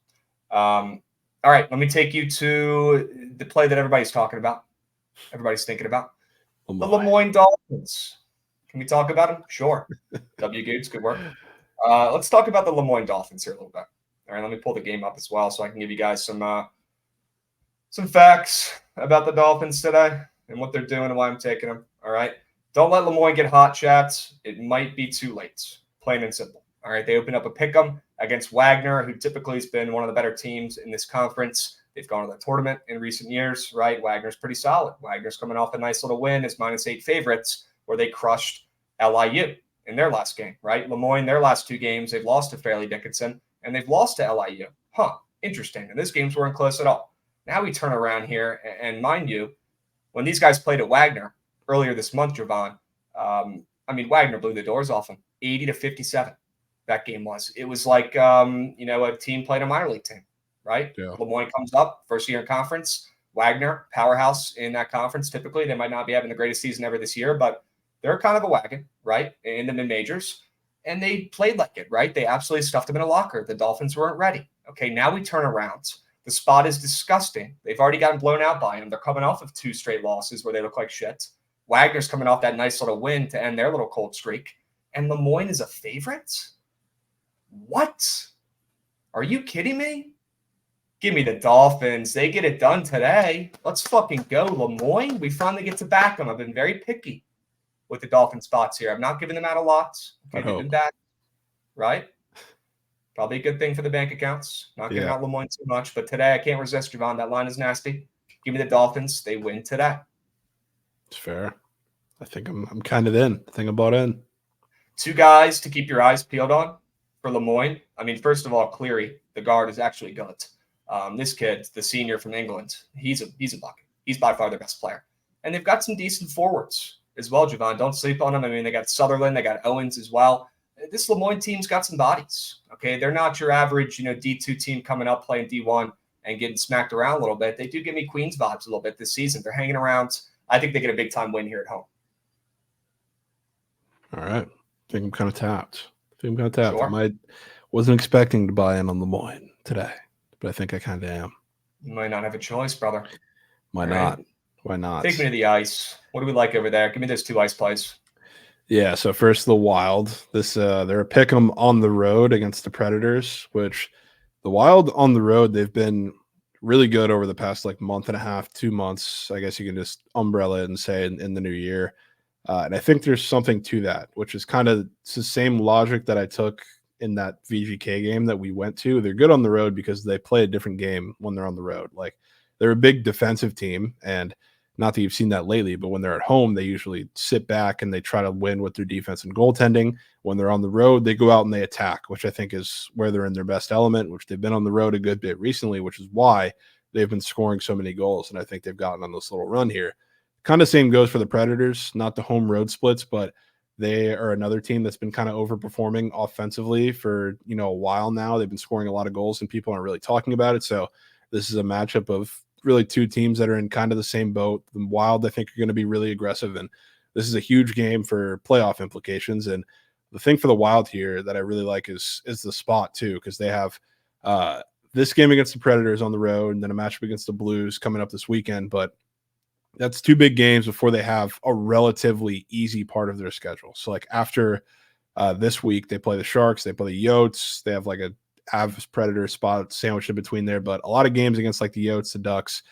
All right. Let me take you to the play that everybody's talking about. Everybody's thinking about. The Lemoyne Dolphins. Can we talk about them? Sure. W. Gates, good work. Let's talk about the Lemoyne Dolphins here a little bit. All right, let me pull the game up as well so I can give you guys some facts about the Dolphins today and what they're doing and why I'm taking them. All right, don't let Lemoyne get hot, chats. It might be too late, plain and simple. All right, they open up a pick'em against Wagner, who typically has been one of the better teams in this conference. They've gone to the tournament in recent years, right? Wagner's pretty solid. Wagner's coming off a nice little win as -8 favorites where they crushed LIU in their last game, right? Lemoyne, their last 2 games, they've lost to Fairleigh Dickinson, and they've lost to LIU. Huh, interesting. And those games weren't close at all. Now we turn around here, and mind you, when these guys played at Wagner earlier this month, Javon, Wagner blew the doors off them, 80-57. That game was. It was like, a team played a minor league team, right? Yeah. Lemoyne comes up, first year in conference. Wagner, powerhouse in that conference. Typically, they might not be having the greatest season ever this year, but they're kind of a wagon, right, in the mid-majors. And they played like it, right? They absolutely stuffed them in a locker. The Dolphins weren't ready. Okay, now we turn around. The spot is disgusting. They've already gotten blown out by them. They're coming off of 2 straight losses where they look like shit. Wagner's coming off that nice little win to end their little cold streak. And Lemoyne is a favorite? What? Are you kidding me? Give me the Dolphins. They get it done today. Let's fucking go, Lemoyne. We finally get to back them. I've been very picky with the Dolphin spots here. I'm not giving them out a lot. Okay, they've been bad, right? Probably a good thing for the bank accounts. Not giving out Lemoyne too much, but today I can't resist, Javon. That line is nasty. Give me the Dolphins. They win today. It's fair. I think I'm kind of in. I think I'm bought in. 2 guys to keep your eyes peeled on for Lemoyne. I mean, first of all, Cleary, the guard, is actually good. This kid, the senior from England, he's a bucket. He's by far their best player. And they've got some decent forwards as well, Javon. Don't sleep on them. I mean, they got Sutherland, they got Owens as well. This Lemoyne team's got some bodies. Okay, they're not your average, D2 team coming up playing D1 and getting smacked around a little bit. They do give me Queens vibes a little bit this season. They're hanging around. I think they get a big time win here at home. All right. I think I'm kind of tapped. Sure. I wasn't expecting to buy in on Lemoyne today, but I think I kind of am. You might not have a choice, brother. Why not? Why not? Take me to the ice. What do we like over there? Give me those 2 ice plays. Yeah, so first the Wild. They're a pick 'em on the road against the Predators, which the Wild on the road, they've been really good over the past month and a half, 2 months. I guess you can just umbrella it and say in the new year. And I think there's something to that, which is it's the same logic that I took in that VGK game that we went to. They're good on the road because they play a different game when they're on the road. They're a big defensive team, and not that you've seen that lately, but when they're at home, they usually sit back and they try to win with their defense and goaltending. When they're on the road, they go out and they attack, which I think is where they're in their best element, which they've been on the road a good bit recently, which is why they've been scoring so many goals. And I think they've gotten on this little run here. Kind of same goes for the Predators, not the home road splits, but they are another team that's been kind of overperforming offensively for, a while now. They've been scoring a lot of goals and people aren't really talking about it. So this is a matchup of really 2 teams that are in kind of the same boat. The Wild, I think, are going to be really aggressive, and this is a huge game for playoff implications. And the thing for the Wild here that I really like is the spot too, because they have this game against the Predators on the road and then a matchup against the Blues coming up this weekend. But that's 2 big games before they have a relatively easy part of their schedule. So after this week, they play the Sharks, they play the Yotes, they have a Avs Predator spot sandwiched in between there, but a lot of games against the Yotes, the Ducks,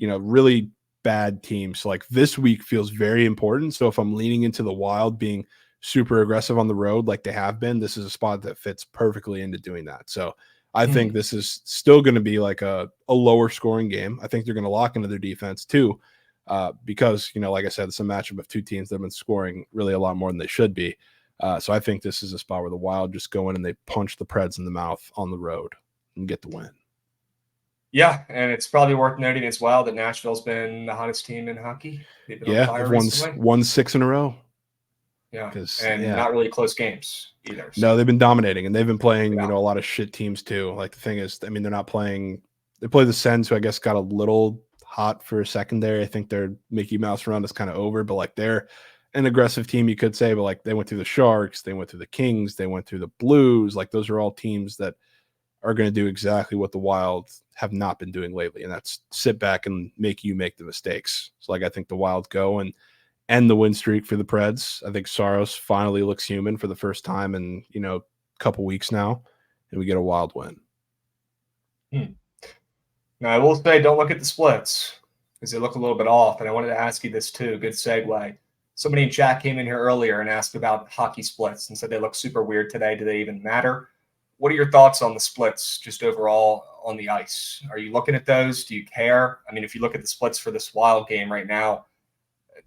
really bad teams. So this week feels very important. So if I'm leaning into the Wild being super aggressive on the road like they have been, this is a spot that fits perfectly into doing that. So I think this is still going to be a lower scoring game. I think they're going to lock into their defense too, because, like I said, it's a matchup of 2 teams that have been scoring really a lot more than they should be. So I think this is a spot where the Wild just go in and they punch the Preds in the mouth on the road and get the win. Yeah, and it's probably worth noting as well that Nashville's been the hottest team in hockey. They've won 6 in a row. Yeah, not really close games either. So. No, they've been dominating, and they've been playing, a lot of shit teams too. The thing is, they're not playing. They play the Sens, who I guess got a little hot for a second there. I think their Mickey Mouse run is kind of over, but they're an aggressive team, you could say. But they went through the Sharks, they went through the Kings, they went through the Blues. Those are all teams that are going to do exactly what the Wild have not been doing lately, and that's sit back and make you make the mistakes. So I think the Wild go and end the win streak for the Preds. I think Saros finally looks human for the first time in a couple weeks now, and we get a Wild win. Now I will say, don't look at the splits because they look a little bit off. And I wanted to ask you this too. Good segue. Somebody in chat came in here earlier and asked about hockey splits and said they look super weird today. Do they even matter? What are your thoughts on the splits just overall on the ice? Are you looking at those? Do you care? I mean, if you look at the splits for this Wild game right now,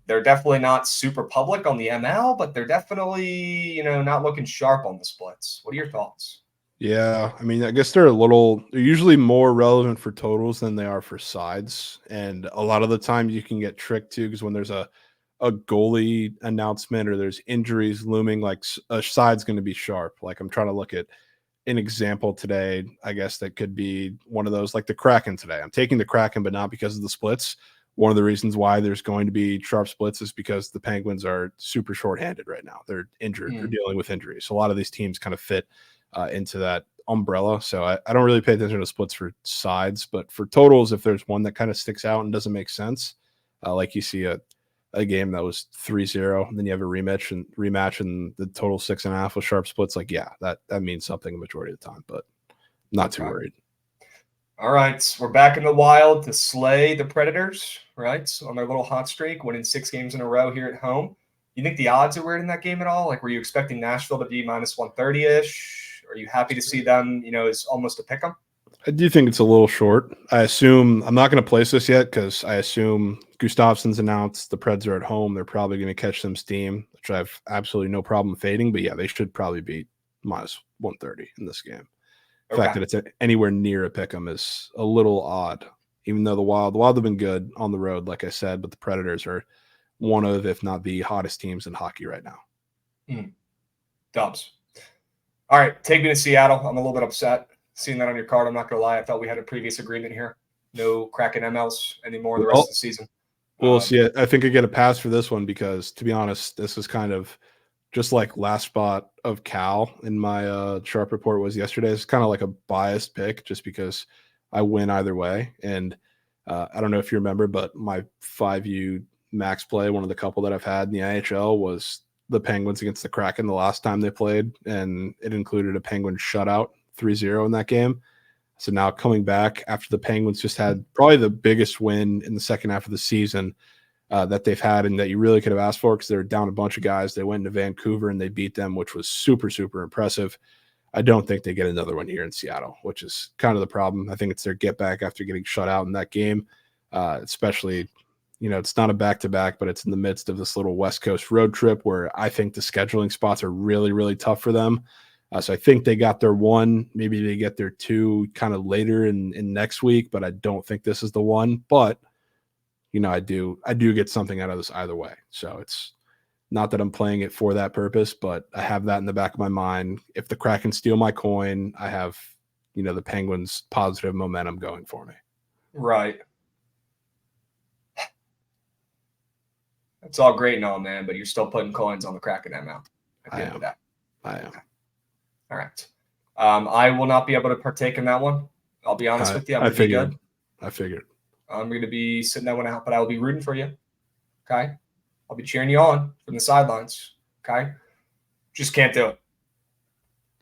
they're definitely not super public on the ML, but they're definitely, not looking sharp on the splits. What are your thoughts? Yeah, I mean, I guess they're usually more relevant for totals than they are for sides. And a lot of the time you can get tricked too, because when there's a goalie announcement or there's injuries looming, a side's going to be sharp. I'm trying to look at an example today, I guess that could be one of those, the Kraken today. I'm taking the Kraken, but not because of the splits. One of the reasons why there's going to be sharp splits is because the Penguins are super shorthanded right now. They're injured. They're dealing with injuries. So a lot of these teams kind of fit into that umbrella. So I don't really pay attention to splits for sides, but for totals, if there's one that kind of sticks out and doesn't make sense, like you see a game that was 3-0, and then you have a rematch and the total 6.5 with sharp splits, that means something a majority of the time, but not too worried. All right, we're back in the Wild to slay the Predators, right? So on their little hot streak, winning 6 games in a row here at home. You think the odds are weird in that game at all? Were you expecting Nashville to be minus 130-ish? Are you happy to see them, as almost a pick 'em? I do think it's a little short. I assume I'm not going to place this yet because I assume Gustafsson's announced the Preds are at home. They're probably going to catch some steam, which I have absolutely no problem fading. But yeah, they should probably be minus 130 in this game. The fact that it's anywhere near a pick 'em is a little odd. Even though the Wild have been good on the road, like I said, but the Predators are one of, if not the hottest teams in hockey right now. Dubs. All right, take me to Seattle. I'm a little bit upset seeing that on your card. I'm not going to lie. I thought we had a previous agreement here. No Kraken MLs anymore the rest of the season. We'll see. I think I get a pass for this one because, to be honest, this is kind of just like last spot of Cal in my sharp report was yesterday. It's kind of like a biased pick just because I win either way. And I don't know if you remember, but my 5U max play, one of the couple that I've had in the NHL, was the Penguins against the Kraken the last time they played, and it included a Penguin shutout 3-0 in that game. So now coming back after the Penguins just had probably the biggest win in the second half of the season that they've had and that you really could have asked for because they were down a bunch of guys. They went into Vancouver and they beat them, which was super, super impressive. I don't think they get another one here in Seattle, which is kind of the problem. I think it's their get back after getting shut out in that game, especially, it's not a back-to-back, but it's in the midst of this little West Coast road trip where I think the scheduling spots are really, really tough for them. So I think they got their one, maybe they get their two kind of later in next week, but I don't think this is the one. But, I do get something out of this either way. So it's not that I'm playing it for that purpose, but I have that in the back of my mind. If the Kraken steal my coin, I have, the Penguins' positive momentum going for me. Right. It's all great and all, man, but you're still putting coins on the Kraken ML at the end of that. I am. Okay. All right. I will not be able to partake in that one. I'll be honest with you. I'm going to be good. I figured. I'm going to be sitting that one out, but I will be rooting for you. Okay? I'll be cheering you on from the sidelines. Okay? Just can't do it.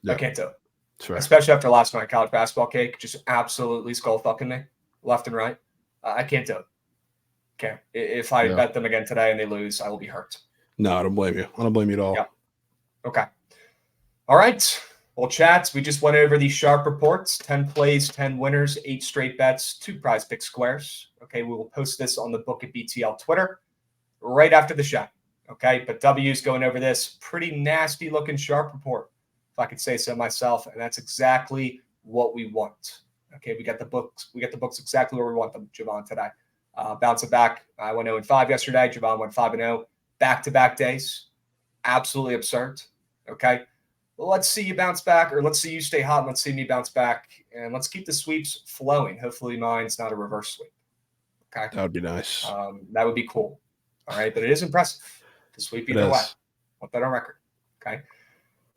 Yeah. I can't do it. Sure. Especially after last night, college basketball cake just absolutely skull fucking me left and right. I can't do it. Okay. If I bet them again today and they lose, I will be hurt. No, I don't blame you. I don't blame you at all. Yeah. Okay. All right. Well, chats, we just went over these sharp reports, 10 plays, 10 winners, 8 straight bets, 2 prize pick squares. Okay. We will post this on the Book at BTL Twitter right after the show. Okay. But W's going over this pretty nasty looking sharp report, if I could say so myself. And that's exactly what we want. Okay. We got the books exactly where we want them, Javon, today. Bouncing back. I went 0-5 yesterday. Javon went 5-0. Back-to-back days. Absolutely absurd. Okay. Well, let's see you bounce back, or let's see you stay hot, and let's see me bounce back, and let's keep the sweeps flowing. Hopefully mine's not a reverse sweep. Okay. That would be nice. That would be cool. All right. But it is impressive to sweep either way. Want that on record. Okay.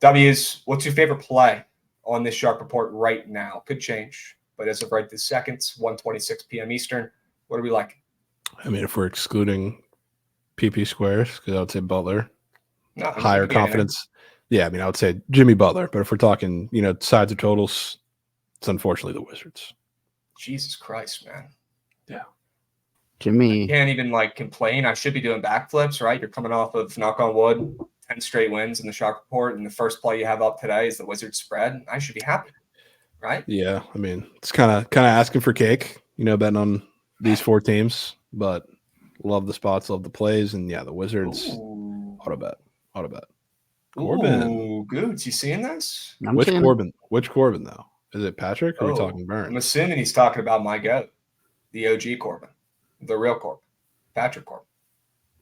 W's, what's your favorite play on this sharp report right now? Could change, but as of right this second, 1:26 p.m. Eastern. What are we like? I mean, if we're excluding PP squares, because I would say Butler, No, higher confidence. Yeah, I mean, I would say Jimmy Butler. But if we're talking, sides or totals, it's unfortunately the Wizards. Jesus Christ, man. Yeah. Jimmy. I can't even complain. I should be doing backflips, right? You're coming off of, knock on wood, 10 straight wins in the sharp report, and the first play you have up today is the Wizards spread. I should be happy, right? Yeah, I mean, it's kind of asking for cake, betting on these 4 teams, but love the spots, love the plays, and yeah, the Wizards. Auto bet. Corbin. Ooh, Goots, you seeing this? Corbin? Which Corbin though? Is it Patrick or are we talking Burns? I'm assuming he's talking about my goat, the OG Corbin, the real Corbin, Patrick Corbin,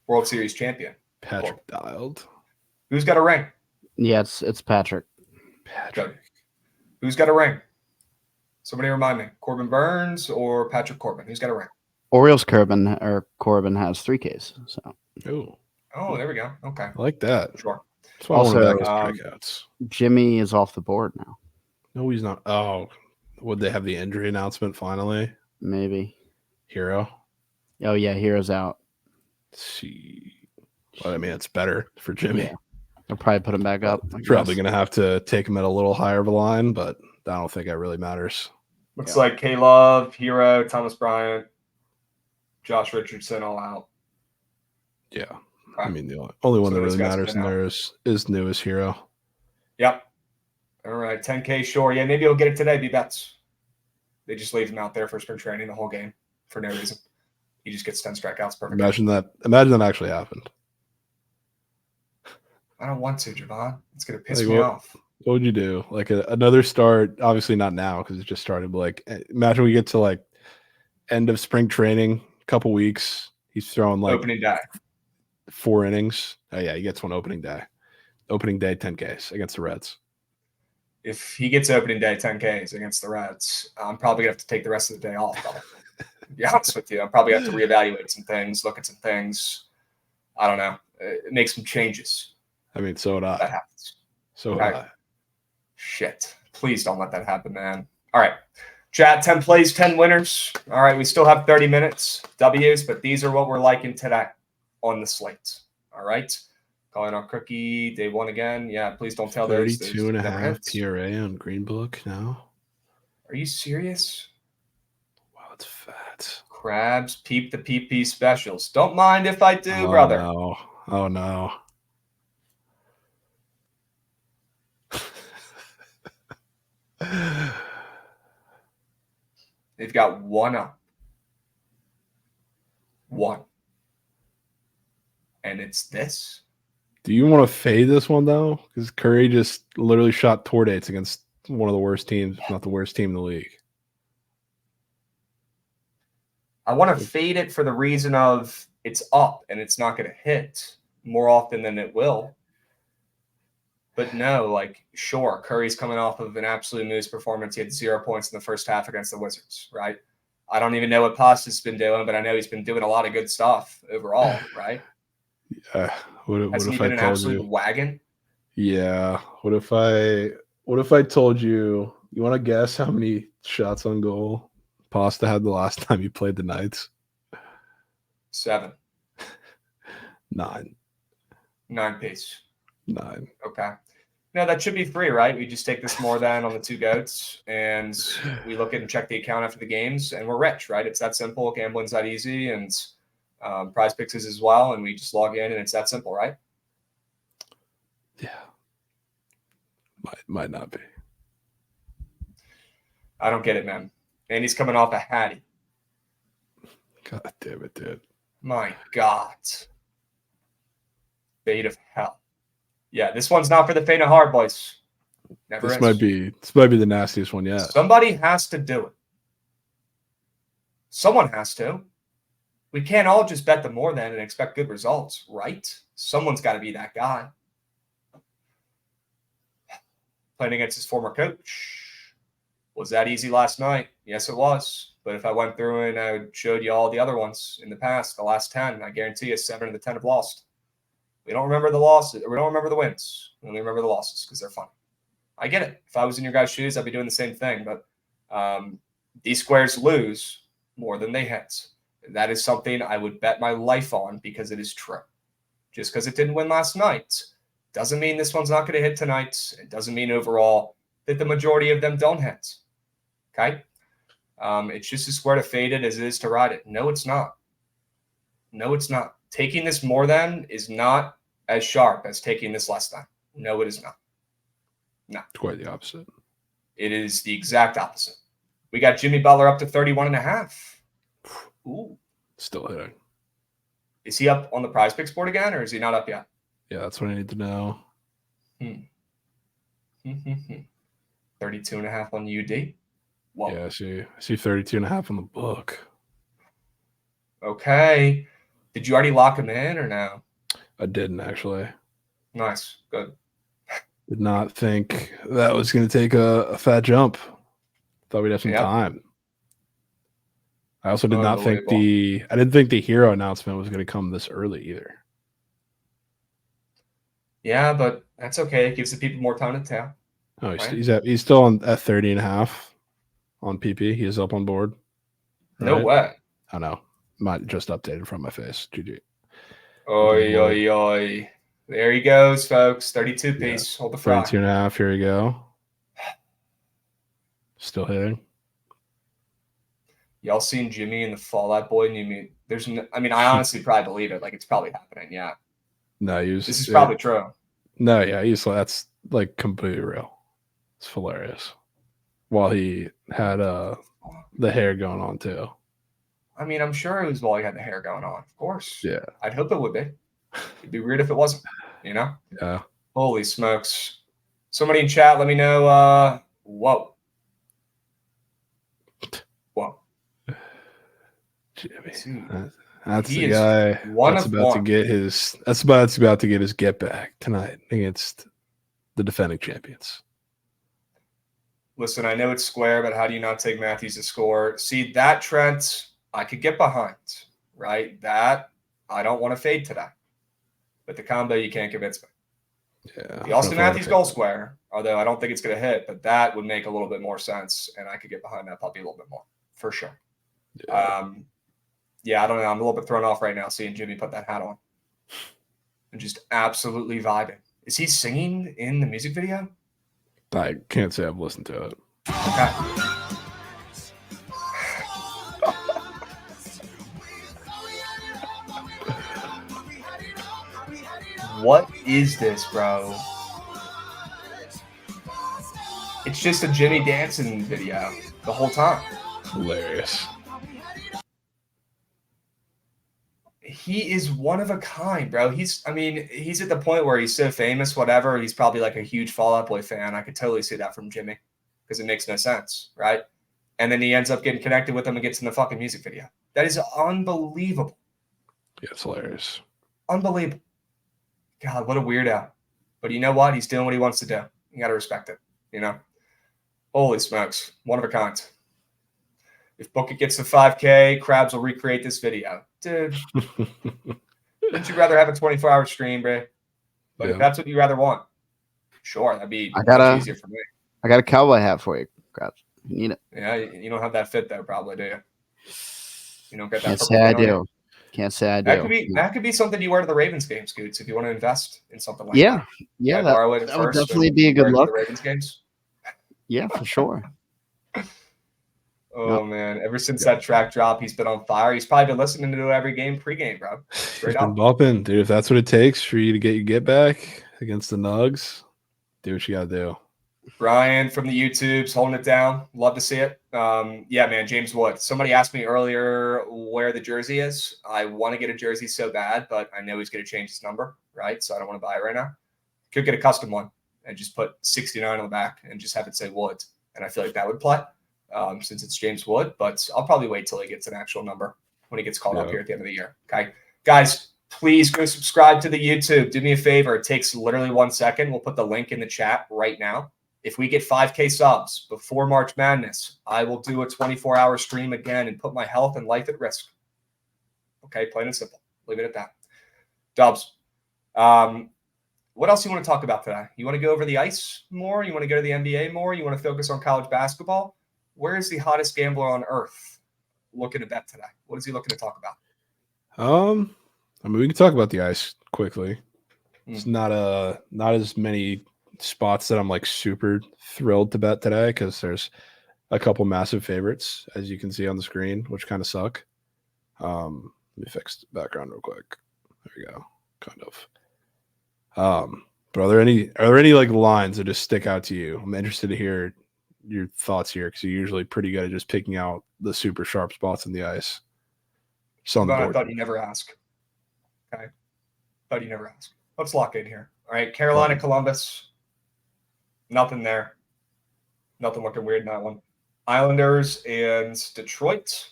World Series champion. Patrick dialed. Who's got a ring? Yeah, it's Patrick. Patrick. Who's got a ring? Somebody remind me. Corbin Burns or Patrick Corbin? Who's got a ring? Orioles Corbin has 3 Ks. So. Oh, there we go. Okay. I like that. Sure. That's why Also, I want to back his strikeouts. Jimmy is off the board now. No, he's not. Oh, would they have the injury announcement finally? Maybe. Hero? Oh, yeah, Hero's out. See. But I mean, it's better for Jimmy. Yeah. They'll probably put him back up. Probably going to have to take him at a little higher of a line, but I don't think that really matters. Looks like K-Love, Hero, Thomas Bryant, Josh Richardson all out. Yeah. I mean, the only one that really matters in there is newest Hero. Yep. All right. 10K sure. Yeah, maybe he'll get it today. B-bets. They just leave him out there for spring training the whole game for no reason. He just gets 10 strikeouts. Perfect. Imagine that actually happened. I don't want to, Javon. It's going to piss me off. What would you do? Like another start? Obviously not now because it just started. But like, imagine we get to like end of spring training, couple weeks. He's throwing like Opening day. 4 innings. Oh yeah, he gets one opening day. Opening day 10Ks against the Reds. If he gets opening day 10Ks against the Reds, I'm probably gonna have to take the rest of the day off. Though. To be honest with you, I'm probably gonna have to reevaluate some things, look at some things. I don't know. Make some changes. I mean, so would That I. happens. So would Right. I. Shit. Please don't let that happen, man. All right. Chat, 10 plays, 10 winners. All right. We still have 30 minutes W's, but these are what we're liking today on the slate. All right. Calling our cookie day one again. Yeah, please don't tell those. 32 and a never half hits. PRA on Green Book now. Are you serious? Wow, it's fat. Crabs, peep the PP specials. Don't mind if I do, Oh, brother. No. Oh no. They've got one up. One. And it's this. Do you want to fade this one though? Because Curry just literally shot tour dates against one of the worst teams, if not the worst team in the league. I want to fade it for the reason of it's up and it's not going to hit more often than it will. But no, like, sure, Curry's coming off of an absolute moose performance. He had 0 points in the first half against the Wizards, right? I don't even know what Pasta's been doing, but I know he's been doing a lot of good stuff overall, right? Yeah. What Has he if been I an told absolute you? wagon? Yeah. What if I told you? You want to guess how many shots on goal Pasta had the last time he played the Knights? 7. 9. 9 piece. 9. Okay. No, that should be free, right? We just take this more than on the two goats and we look at and check the account after the games and we're rich, right? It's that simple. Gambling's that easy and Prize Picks is as well. And we just log in and it's that simple, right? Yeah. Might not be. I don't get it, man. And he's coming off a Hattie. God damn it, dude. My God. Fate of hell. Yeah, this one's not for the faint of heart, boys. Never This is. might be the nastiest one yet. Somebody has to do it. Someone has to. We can't all just bet the more than and expect good results, right? Someone's got to be that guy. Playing against his former coach. Was that easy last night? Yes, it was. But if I went through and I showed you all the other ones in the past, the last 10, I guarantee you 7 of the 10 have lost. We don't remember the losses. We don't remember the wins. We only remember the losses because they're fun. I get it. If I was in your guys' shoes, I'd be doing the same thing. But these squares lose more than they hit. That is something I would bet my life on because it is true. Just because it didn't win last night doesn't mean this one's not going to hit tonight. It doesn't mean overall that the majority of them don't hit. Okay? It's just as square to fade it as it is to ride it. No, it's not. No, it's not. Taking this more than is not as sharp as taking this less than. No, it is not. No. It's quite the opposite. It is the exact opposite. We got Jimmy Butler up to 31.5. Ooh. Still hitting. Is he up on the Prize Picks board again, or is he not up yet? Yeah, that's what I need to know. 32.5 on UD. Whoa. Yeah, I see 32 and a half on the book. Okay. Did you already lock him in or no? I didn't actually. Nice. Good. Did not think that was going to take a fat jump. Thought we'd have some Yep. time. I also did not think Unbelievable. I didn't think the hero announcement was going to come this early either. Yeah, but that's okay. It gives the people more time to tell. Oh, Right. he's still at 30 and a half on PP. He is up on board. No Right? way. I know. Might just updated from my face. GG. Oi, oi, oi. There he goes, folks. 32 piece. Hold the fry. 32 and a half. Here we go. Still hitting. Y'all seen Jimmy and the Fallout Boy? I honestly probably believe it. Like, it's probably happening. Yeah. No, This is probably true. No, yeah, that's like completely real. It's hilarious. While he had the hair going on too. I mean, I'm sure it was while he had the hair going on. Of course. Yeah. I'd hope it would be. It'd be weird if it wasn't, you know? Yeah. Holy smokes. Somebody in chat, let me know. Whoa. Jimmy. Dude, That's he the is guy one that's of about to one. get his about to get his get back tonight against the defending champions. Listen, I know it's square, but how do you not take Matthews to score? See, that Trent, I could get behind, right? That I don't want to fade today. But the combo, you can't convince me. Yeah. The Austin Matthews goal square, although I don't think it's going to hit, but that would make a little bit more sense, and I could get behind that puppy a little bit more, for sure. Yeah, I don't know. I'm a little bit thrown off right now seeing Jimmy put that hat on and just absolutely vibing. Is he singing in the music video? I can't say I've listened to it. Okay. What is this, bro? It's just a Jimmy dancing video the whole time. Hilarious. He is one of a kind, bro. He's at the point where he's so famous, whatever. He's probably like a huge Fall Out Boy fan. I could totally see that from Jimmy because it makes no sense, right? And then he ends up getting connected with them and gets in the fucking music video. That is unbelievable. Yeah, it's hilarious. Unbelievable. God, what a weirdo. But you know what? He's doing what he wants to do. You got to respect it, you know? Holy smokes. One of a kind. If Bucket gets to 5K, Krabs will recreate this video. Dude, wouldn't you rather have a 24-hour stream, bro? But if that's what you rather want, sure, that'd be much easier for me. I got a cowboy hat for you, Krabs. You need it. Yeah, you don't have that fit, though, probably, do you? You don't get that. Can't say I do. Can't say I do. That could be something you wear to the Ravens games, Scoots, if you want to invest in something like that. Yeah, borrow it that would definitely be a good look. The Ravens games. Yeah, for sure. Oh, man. Ever since that track drop, he's been on fire. He's probably been listening to every game pregame, bro. He's been bumping. Dude, if that's what it takes for you to get your get back against the Nugs, do what you got to do. Brian from the YouTube's holding it down. Love to see it. Yeah, man, James Wood. Somebody asked me earlier where the jersey is. I want to get a jersey so bad, but I know he's going to change his number, right? So I don't want to buy it right now. Could get a custom one and just put 69 on the back and just have it say Wood. And I feel like that would play since it's James Wood. But I'll probably wait till he gets an actual number when he gets called up here at the end of the year. Okay, guys, please go subscribe to the YouTube. Do me a favor. It takes literally 1 second. We'll put the link in the chat right now. If we get 5K subs before March Madness, I will do a 24-hour stream again and put my health and life at risk. Okay, plain and simple. Leave it at that. Dubs. What else you want to talk about today? You want to go over the ice more? You want to go to the NBA more? You want to focus on college basketball? Where is the hottest gambler on earth looking to bet today? What is he looking to talk about? We can talk about the ice quickly. It's not as many spots that I'm like super thrilled to bet today because there's a couple massive favorites, as you can see on the screen, which kind of suck. Let me fix the background real quick. There we go. Kind of. But are there any like lines that just stick out to you? I'm interested to hear your thoughts here because you're usually pretty good at just picking out the super sharp spots in the ice. I thought you never ask. Okay. Thought you never ask. Let's lock in here. All right. Carolina, Columbus. Nothing there. Nothing looking weird in that one. Islanders and Detroit.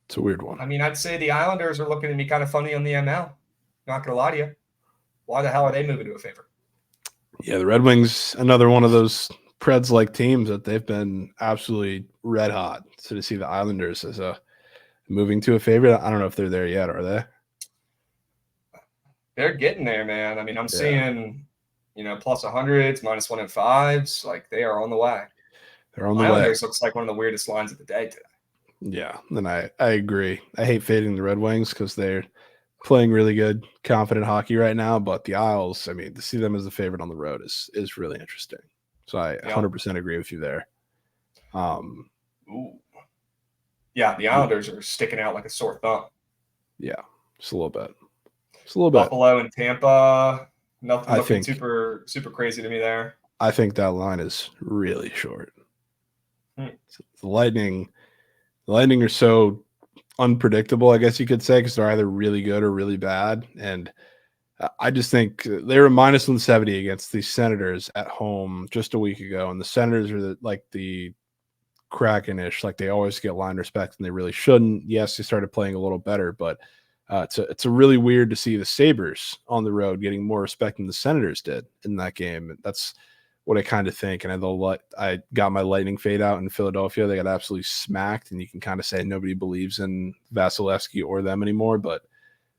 It's a weird one. I mean, I'd say the Islanders are looking to be kind of funny on the ML. Not going to lie to you. Why the hell are they moving to a favor? Yeah, the Red Wings, another one of those Preds-like teams that they've been absolutely red hot. So to see the Islanders as moving to a favorite, I don't know if they're there yet, are they? They're getting there, man. I mean, I'm seeing, plus 100s, minus 105s. Like, they are on the way. They're on the Islanders way. Looks like one of the weirdest lines of the day today. Yeah, and I agree. I hate fading the Red Wings because they're playing really good, confident hockey right now. But the Isles, I mean, to see them as the favorite on the road is really interesting. So I 100% agree with you there. Ooh. Yeah, the Islanders are sticking out like a sore thumb. Yeah, just a little bit. Just a little bit. Buffalo and Tampa, nothing looking super crazy to me there. I think that line is really short. The Lightning are so unpredictable, I guess you could say, because they're either really good or really bad. And I just think they were minus 170 against the Senators at home just a week ago, and the Senators are like the Kraken-ish, like they always get line respect, and they really shouldn't. Yes, they started playing a little better, but it's a really weird to see the Sabres on the road getting more respect than the Senators did in that game. That's what I kind of think. And I got my lightning fade out in Philadelphia. They got absolutely smacked, and you can kind of say nobody believes in Vasilevsky or them anymore, but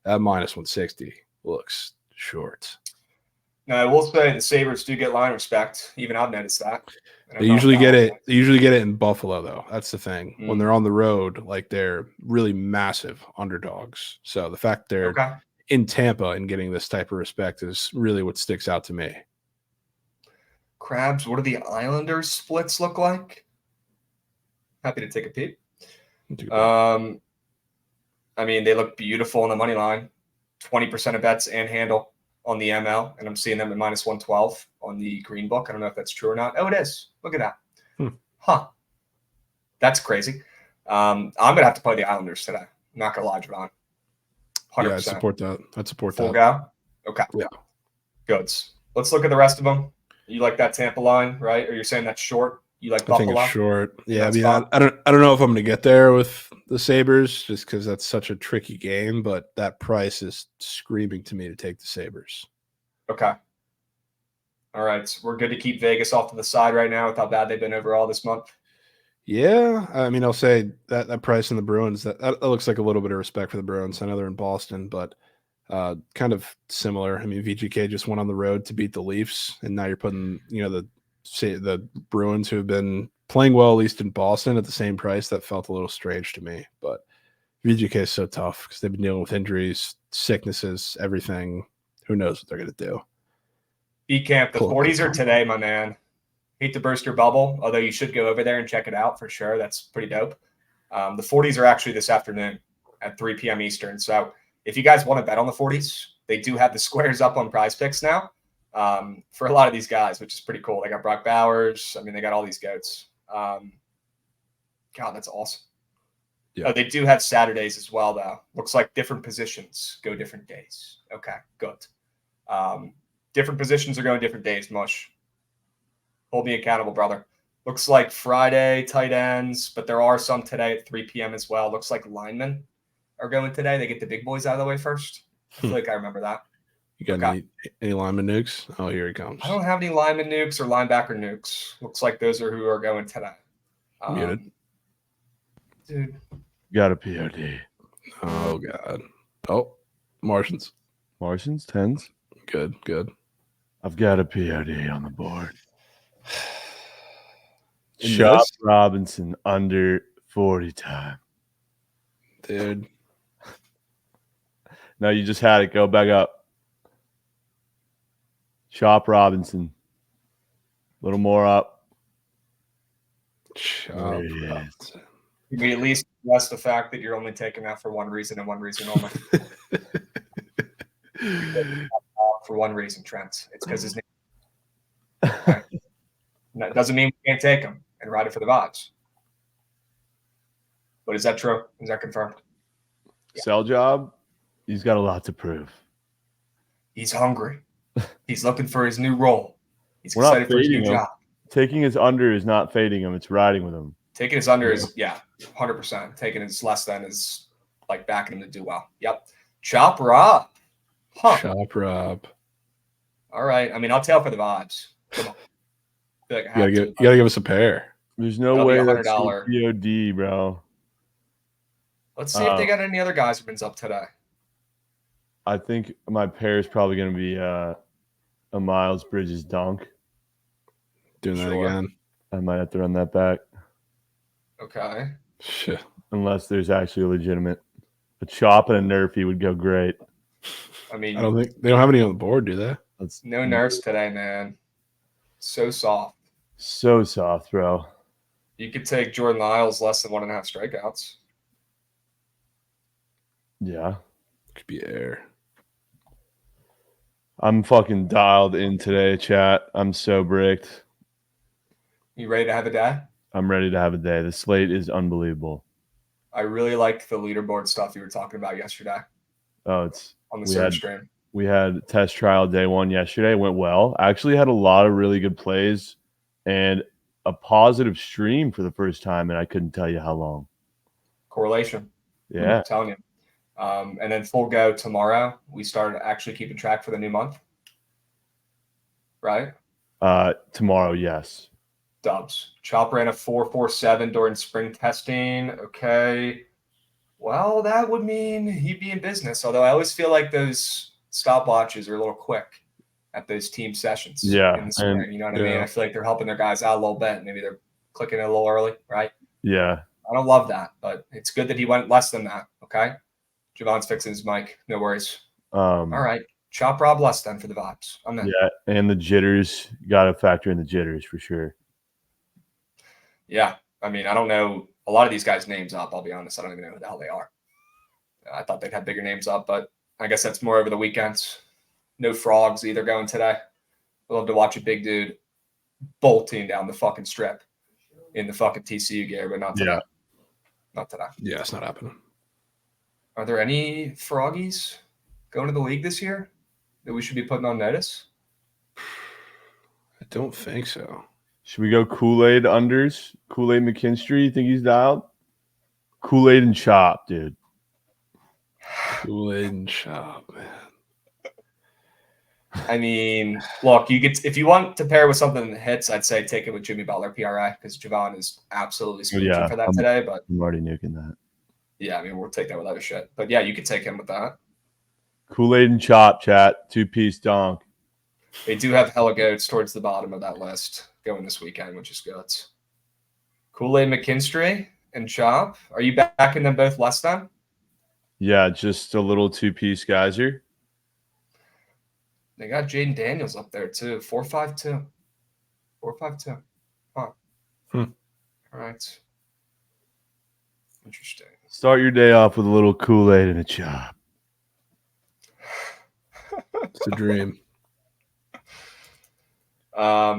that minus 160 looks short. Now, I will say the Sabres do get line respect. Even I've noticed that. They usually get it. They usually get it in Buffalo, though. That's the thing. When they're on the road, like they're really massive underdogs. So the fact they're in Tampa and getting this type of respect is really what sticks out to me. Crabs, what do the Islanders splits look like? Happy to take a peek. I mean, they look beautiful on the money line. 20% of bets and handle on the ML, and I'm seeing them at minus 112 on the green book. I don't know if that's true or not. Oh, it is. Look at that. Huh. That's crazy. I'm going to have to play the Islanders today. I'm not going to lie, Javon. 100%. Yeah, I support that. I'd support Full that. Go? Okay. Yeah. Goods. Let's look at the rest of them. You like that Tampa line, right? Or you're saying that's short? You like Buffalo? I think it's short. Yeah, I mean, fine. I don't know if I'm going to get there with the Sabres just because that's such a tricky game, but that price is screaming to me to take the Sabres. Okay. All right. So we're good to keep Vegas off to the side right now with how bad they've been overall this month. Yeah, I mean, I'll say that price in the Bruins, that looks like a little bit of respect for the Bruins. I know they're in Boston, but kind of similar. I mean, VGK just went on the road to beat the Leafs, and now you're putting, the Bruins, who have been playing well, at least in Boston, at the same price. That felt a little strange to me, but VGK is so tough because they've been dealing with injuries, sicknesses, everything. Who knows what they're going to do? B-Camp, the 40s are today, my man. Hate to burst your bubble, although you should go over there and check it out for sure. That's pretty dope. The 40s are actually this afternoon at 3 p.m. Eastern. So if you guys want to bet on the 40s, they do have the squares up on Prize Picks now for a lot of these guys, which is pretty cool. They got Brock Bowers. I mean, they got all these goats. God, that's awesome. Yeah. Oh, they do have Saturdays as well, though. Looks like different positions go different days. Okay, good. Different positions are going different days, Mush. Hold me accountable, brother. Looks like Friday tight ends, but there are some today at 3 p.m. as well. Looks like linemen are going today. They get the big boys out of the way first. I feel like I remember that. You got any lineman nukes? Oh, here he comes. I don't have any lineman nukes or linebacker nukes. Looks like those are who are going today. Muted. Dude. Got a POD. Oh, God. Oh, Martians. Martians, 10s. Good. I've got a POD on the board. Chop Robinson under 40 time. Dude. No, you just had it. Go back up. Chop Robinson. A little more up. Chop Robinson. We at least address the fact that you're only taking that for one reason and one reason only. For one reason, Trent. It's because his name. Okay. That doesn't mean we can't take him and ride it for the vibes. But is that true? Is that confirmed? Yeah. Sell job, he's got a lot to prove. He's hungry. He's looking for his new role. He's excited for his new job. Taking his under is not fading him. It's riding with him. Taking his under is, 100%. Taking his less than is like backing him to do well. Yep. Chop Rob. Huh. Chop Rob. All right. I mean, I'll tail for the vibes. Come on. You gotta give us a pair. There's no way that's POD, bro. Let's see if they got any other guys who've up today. I think my pair is probably going to be a Miles Bridges dunk. Doing that again. I might have to run that back. Okay. Shit. Unless there's actually a legitimate. A chop and a nerfy would go great. I mean, I don't think they don't have any on the board, do they? No nerfs today, man. So soft. So soft, bro. You could take Jordan Lyles less than 1.5 strikeouts. Yeah. Could be air. I'm fucking dialed in today, chat. I'm so bricked. You ready to have a day? I'm ready to have a day. The slate is unbelievable. I really liked the leaderboard stuff you were talking about yesterday. Oh, it's on the Surge stream. We had test trial day 1 yesterday. It went well. I actually had a lot of really good plays and a positive stream for the first time, and I couldn't tell you how long. Correlation. Yeah. I'm telling you. And then full go tomorrow. We started actually keeping track for the new month. Right? Tomorrow, yes. Dubs. Chop ran a 4.47 during spring testing. Okay. Well, that would mean he'd be in business. Although I always feel like those stopwatches are a little quick at those team sessions. Yeah, In the spring. and- You know what I mean? I feel like they're helping their guys out a little bit. Maybe they're clicking it a little early, right? Yeah. I don't love that, but it's good that he went less than that. Okay. Javon's fixing his mic. No worries. All right. Chop Rob less then for the vibes. I'm in. Yeah, and the jitters, got to factor in the jitters for sure. Yeah. I mean, I don't know a lot of these guys' names up. I'll be honest. I don't even know who the hell they are. I thought they'd have bigger names up, but I guess that's more over the weekends. No frogs either going today. I love to watch a big dude bolting down the fucking strip in the fucking TCU gear, but not today. Yeah. Not today. Yeah, it's not happening. Are there any froggies going to the league this year that we should be putting on notice? I don't think so. Should we go Kool-Aid unders? Kool-Aid McKinstry, you think he's dialed? Kool-Aid and Chop, dude. Kool-Aid and Chop, man. I mean, look, you get if you want to pair with something that hits, I'd say take it with Jimmy Butler PRI because Javon is absolutely screeching for that today. But I'm already nuking that. yeah, I mean, we'll take that with other shit. But yeah, you could take him with that. Kool-Aid and Chop, chat. 2-piece donk. They do have hella goats towards the bottom of that list going this weekend, which is good. Kool-Aid McKinstry and Chop. Are you backing them both less than? Yeah, just a little 2-piece geyser. They got Jaden Daniels up there too. 4.52. 4.52. Huh. Hmm. All right. Interesting. Start your day off with a little Kool-Aid and a Chop. It's a dream. All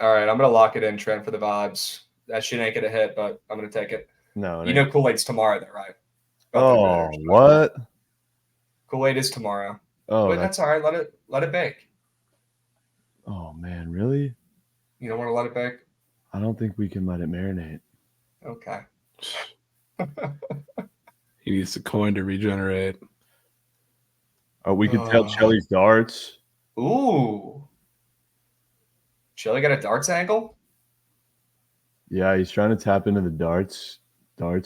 right, I'm gonna lock it in, Trent, for the vibes. That shit ain't gonna hit, but I'm gonna take it. No. You know Kool-Aid's tomorrow, though, right? Oh, what? Kool-Aid is tomorrow. Oh, But that's all right. Let it bake. Oh man, really? You don't want to let it bake? I don't think we can let it marinate. Okay. He needs the coin to regenerate. Oh, we could tell Chelly's darts. Ooh. Shelly got a darts angle? Yeah, he's trying to tap into the darts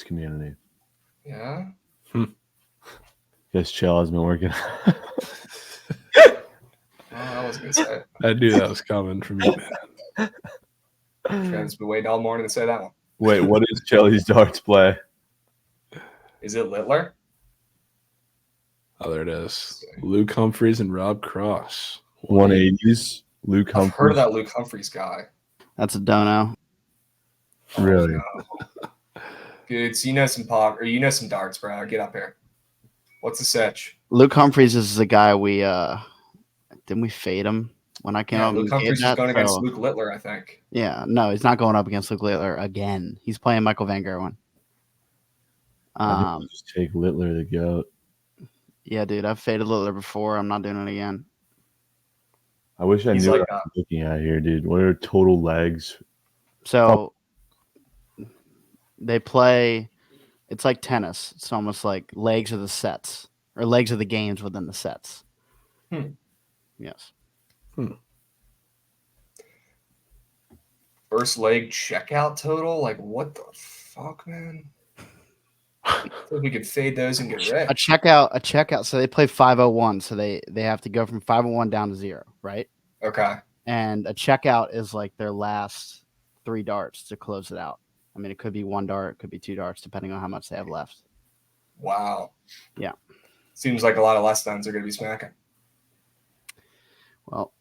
community. Yeah. Guess Chell has been working. I was gonna say. I knew that was coming from you, man. Trent's been waiting all morning to say that one. Wait, what is Chelly's darts play? Is it Littler? Oh, there it is. Luke Humphreys and Rob Cross. 180s. Luke I've Humphries. heard of that Luke Humphreys guy. That's a dono. Really? Good. So you know some pop, or you know some darts, bro. Get up here. What's the sitch? Luke Humphreys is the guy we didn't we fade him when I came Yeah, up? Luke and Humphreys faded is that? going against So, Luke Littler, I think. yeah, no, he's not going up against Luke Littler again. He's playing Michael Van Gerwen. I think we'll just take Littler the goat. Yeah, dude, I've faded Littler before. I'm not doing it again. I wish I He's knew like what I'm looking at here, dude. What are total legs? So they play. It's like tennis. It's almost like legs of the sets or legs of the games within the sets. Yes. First leg checkout total? Like, what the fuck, man? I think we could fade those and get A rich. checkout. So they play 501. So they have to go from 501 down to 0, right? Okay. And a checkout is like their last 3 darts to close it out. I mean, it could be 1 dart, it could be 2 darts, depending on how much they have left. Wow. Yeah. Seems like a lot of less than's are going to be smacking. Well,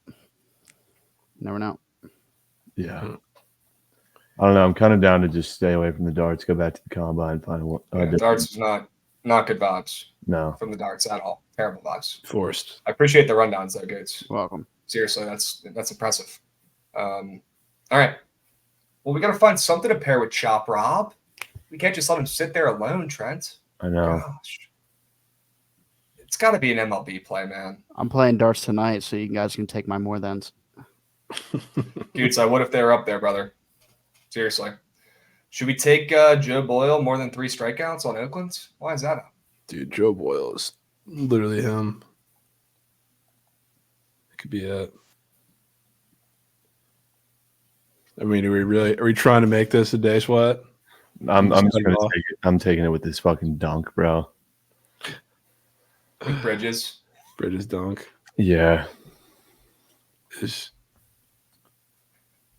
never know. Yeah. I don't know. I'm kind of down to just stay away from the darts, go back to the combine, find one. Darts is not good vibes No. from the darts at all. Terrible vibes. Forced. I appreciate the rundowns, though, Goots. You're welcome. Seriously, that's impressive. All right. Well, we got to find something to pair with Chop Rob. We can't just let him sit there alone, Trent. I know. Gosh. It's got to be an MLB play, man. I'm playing darts tonight, so you guys can take my more thans. Dudes, what if they're up there, brother? Seriously. Should we take Joe Boyle more than 3 strikeouts on Oakland? Why is that up? Dude, Joe Boyle is literally him. It could be it. I mean, are we trying to make this a day sweat? I'm Just just gonna cut it off. take it. I'm taking it with this fucking dunk, bro. With Bridges? Bridges dunk. Yeah, Is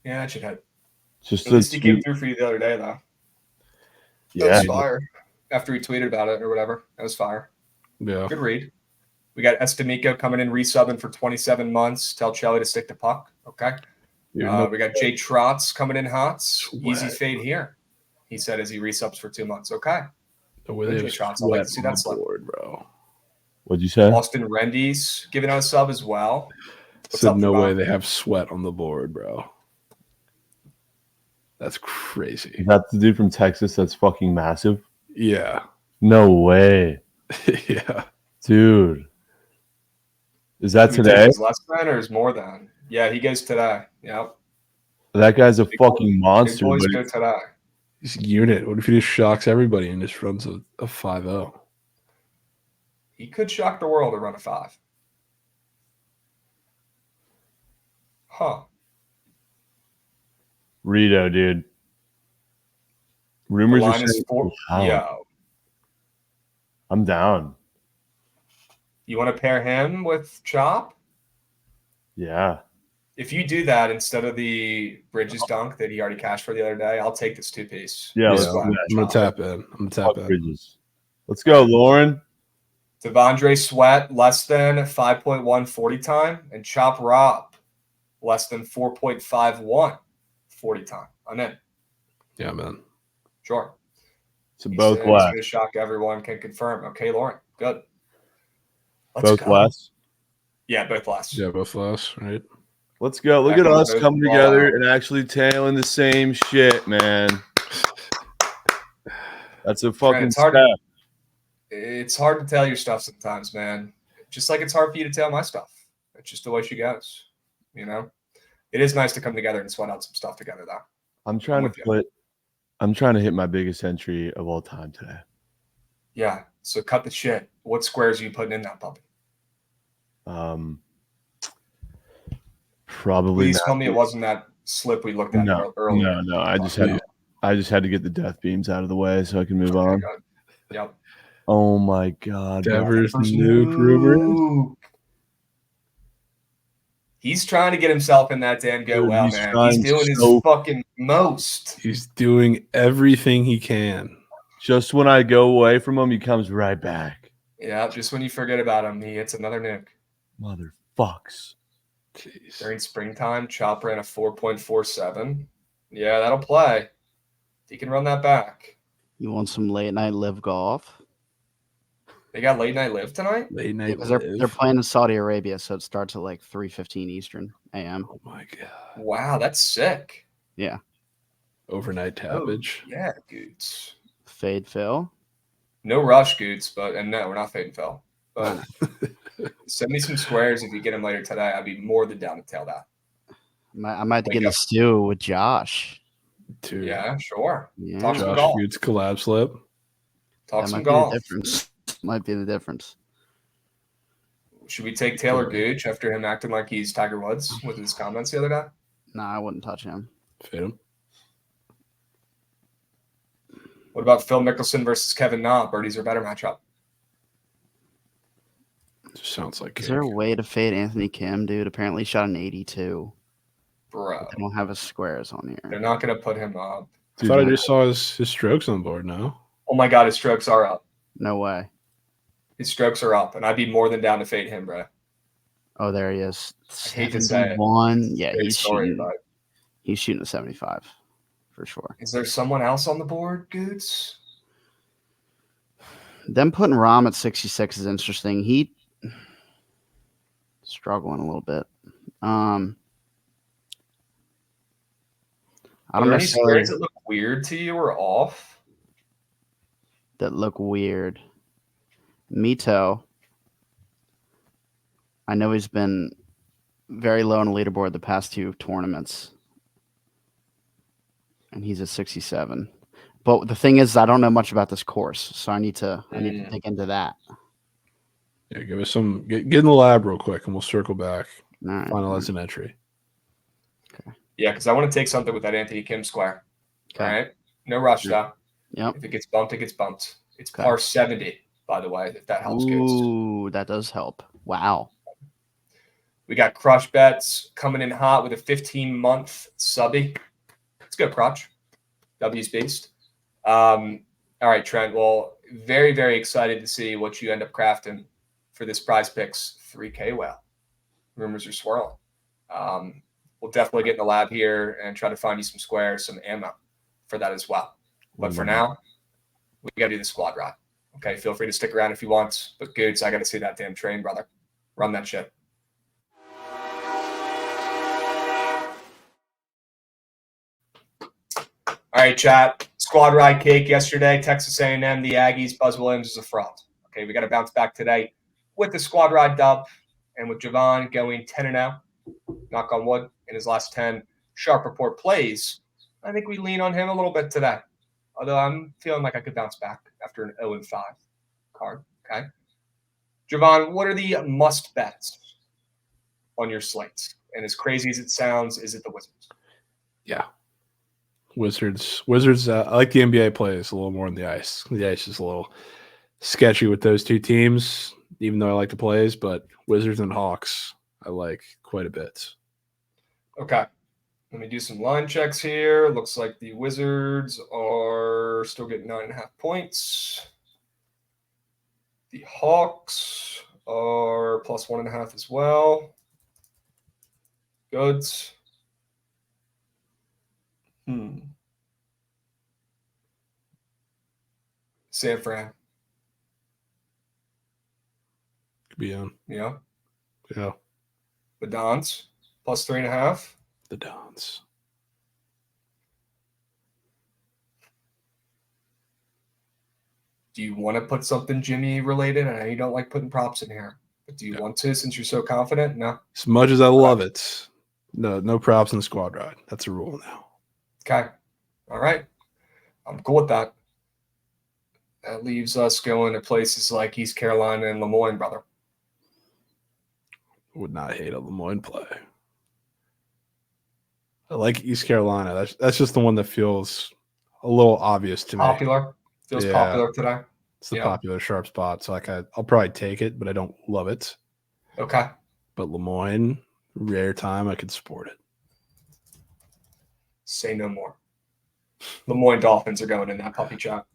Yeah, that should hit. just At least he came the through for you the other day, though. That yeah. was fire. After he tweeted about it or whatever. That was fire. yeah. Good read. We got Estemico coming in, resubbing for 27 months. Tell Chelly to stick the puck. Okay. Dude, no- We got Jay Trotz coming in hots. Easy Sweat. fade here. He said as he resubs for 2 months. Okay. no way they Jay have Trotz, I'd like to sweat see on that the slip. board, bro. What'd you say? Austin Rendy's giving out a sub as well. What's Said up, no Javon? way they have sweat on the board, bro. That's crazy. Is that the dude from Texas that's fucking massive? Yeah. No way, yeah. dude. Is that Do we take today? his less than or is more than? Yeah, he goes today. Yep. That guy's a Big fucking Big monster. boys But go today. He's a unit. What if he just shocks everybody and just runs a 5-0? He could shock the world to run a 5. Huh. Rito, dude. The Rumors are line is saying, 4. Wow. Yo. I'm down. You want to pair him with Chop? Yeah. If you do that instead of the Bridges dunk that he already cashed for the other day, I'll take this 2-piece. Yeah, This let's one. do that. I'm gonna tap in. I'm gonna tap Fuck in. Bridges. Let's go, Lauren. Devondre Sweat, less than 5.1 40 time. And Chop Rob, less than 4.51 40 time. I'm in. Yeah, man. Sure. So He both said he's left. going to shock everyone. Can confirm. Okay, Lauren. Good. Let's Both go. less. Yeah, both last. Yeah, both last, right? Let's go. Look I at can us both coming ball together out. and actually tailing the same shit, man. That's a fucking it's hard- step. It's hard to tell your stuff sometimes, man. Just like it's hard for you to tell my stuff. It's just the way she goes. You know? It is nice to come together and sweat out some stuff together, though. I'm trying with to you. put. I'm trying to hit my biggest entry of all time today. Yeah. So cut the shit. What squares are you putting in that puppy? Probably Please not. tell me it wasn't that slip we looked at No, earlier. no. I just Okay, had to get the death beams out of the way so I can move on. good. Yep. Oh my god, bro. Devers Devers nuke rumors. nuke. He's trying to get himself in that damn go Dude, well, he's man. He's trying doing so- his fucking most. He's doing everything he can. Just when I go away from him, he comes right back. Yeah, just when you forget about him, he hits another nuke. Motherfucks. Jeez. During springtime, Chop ran a 4.47. Yeah, that'll play. He can run that back. You want some late night live golf? They got late night live tonight? Late night Because they're live. playing in Saudi Arabia, so it starts at like 3:15 Eastern a.m. Oh my god. Wow, that's sick. Overnight tappage. Yeah, Goots. Fade Phil. No rush, Goots, and no, we're not fading Phil. But send me some squares if you get them later today. I'd be more than down to tail that. I might Wake get in up. a stew with Josh. Dude. Yeah, sure. Yeah, Talk some Josh golf. Goots collab slip. Talk that some might be the golf. difference. Might be the difference. Should we take Taylor Gooch after him acting like he's Tiger Woods with his comments the other day? No, I wouldn't touch him. Fade him. What about Phil Mickelson versus Kevin Na? Birdies are better matchup. Just sounds like Is there a cake. way to fade Anthony Kim, dude? Apparently, he shot an 82. Bro, They don't have his squares on here. they're not going to put him up. I thought I just saw his strokes on the board now. Oh my God, his strokes are up. No way. His strokes are up, and I'd be more than down to fade him, bro. Oh, there he is. I hate to say it. 71. Yeah, Great story, but he's shooting a 75 for sure. is there someone else on the board, Goots? Them putting Rom at 66 is interesting. He struggling a little bit. I Are don't there any necessarily squares that look weird to you or off? that look weird. Mito. I know he's been very low on the leaderboard the past 2 tournaments. And he's at 67. But the thing is, I don't know much about this course, so I need to dig into that. Yeah, give us some. Get in the lab real quick, and we'll circle back. All right. Finalize an entry. Yeah, because I want to take something with that Anthony Kim square. Okay. All right. No rush, though. Yep. If it gets bumped, it gets bumped. It's Okay. par 70, by the way, if that helps. Ooh, that does help. Wow. We got Crush Bets coming in hot with a 15-month subby. Let's go, Crutch. W's beast. All right, Trent. Well, very, very excited to see what you end up crafting for this Prize Picks 3K whale. Rumors are swirling. We'll definitely get in the lab here and try to find you some squares, some ammo for that as well. But for now, we got to do the squad ride. Okay, feel free to stick around if you want. But Goods, I got to see that damn train, brother. Run that shit. All right, chat. Squad ride cake yesterday. Texas A&M, the Aggies. Buzz Williams is a fraud. Okay, we got to bounce back today with the squad ride dub and with Javon going 10-0. Knock on wood in his last 10 Sharp Report plays. I think we lean on him a little bit today. Although I'm feeling like I could bounce back after an 0-5 card. Okay. Javon, what are the must bets on your slate? And as crazy as it sounds, is it the Wizards? Yeah. Wizards. I like the NBA plays a little more on the ice. The ice is a little sketchy with those two teams, even though I like the plays, but Wizards and Hawks I like quite a bit. Okay. Let me do some line checks here. Looks like the Wizards are still getting 9.5 points. The Hawks are plus 1.5 as well. Goods. San Fran. Could be on. Yeah. Yeah. The Dons plus 3.5. The Dons. Do you want to put something Jimmy related? I know you don't like putting props in here, but do you want to since you're so confident? No. As much as I love it, no props in the squad ride. That's a rule now. Okay. All right. I'm cool with that. That leaves us going to places like East Carolina and Lemoyne, brother. Would not hate a Lemoyne play. I like East Carolina. That's just the one that feels a little obvious to me. Popular. Feels popular today. It's the popular sharp spot. So I'll probably take it, but I don't love it. Okay. But Lemoyne, rare time I could support it. Say no more. Lemoyne Dolphins are going in that puppy chat.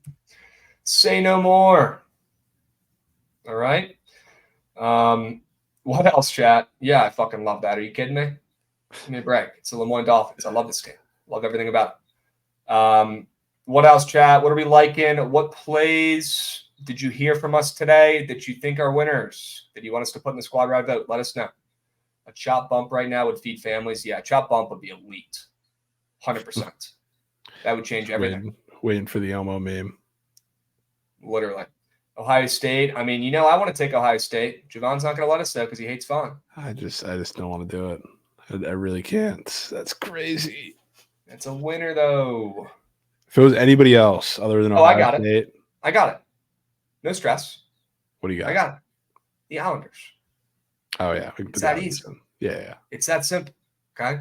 Say no more. All right. What else, chat? Yeah, I fucking love that. Are you kidding me? Give me a break. It's the Lemoyne Dolphins. I love this game. Love everything about it. What else, chat? What are we liking? What plays did you hear from us today that you think are winners that you want us to put in the squad ride vote? Let us know. A chop bump right now would feed families. Yeah, a chop bump would be elite. 100%. That would change everything. Waiting for the Elmo meme. Literally. Ohio State. I mean, I want to take Ohio State. Javon's not going to let us though because he hates fun. I just don't want to do it. I really can't. That's crazy. It's a winner though. If it was anybody else other than Ohio I got State, it. I got it. No stress. What do you got? I got it. The Islanders. Oh yeah, It's that easy. Yeah. It's that simple. Okay.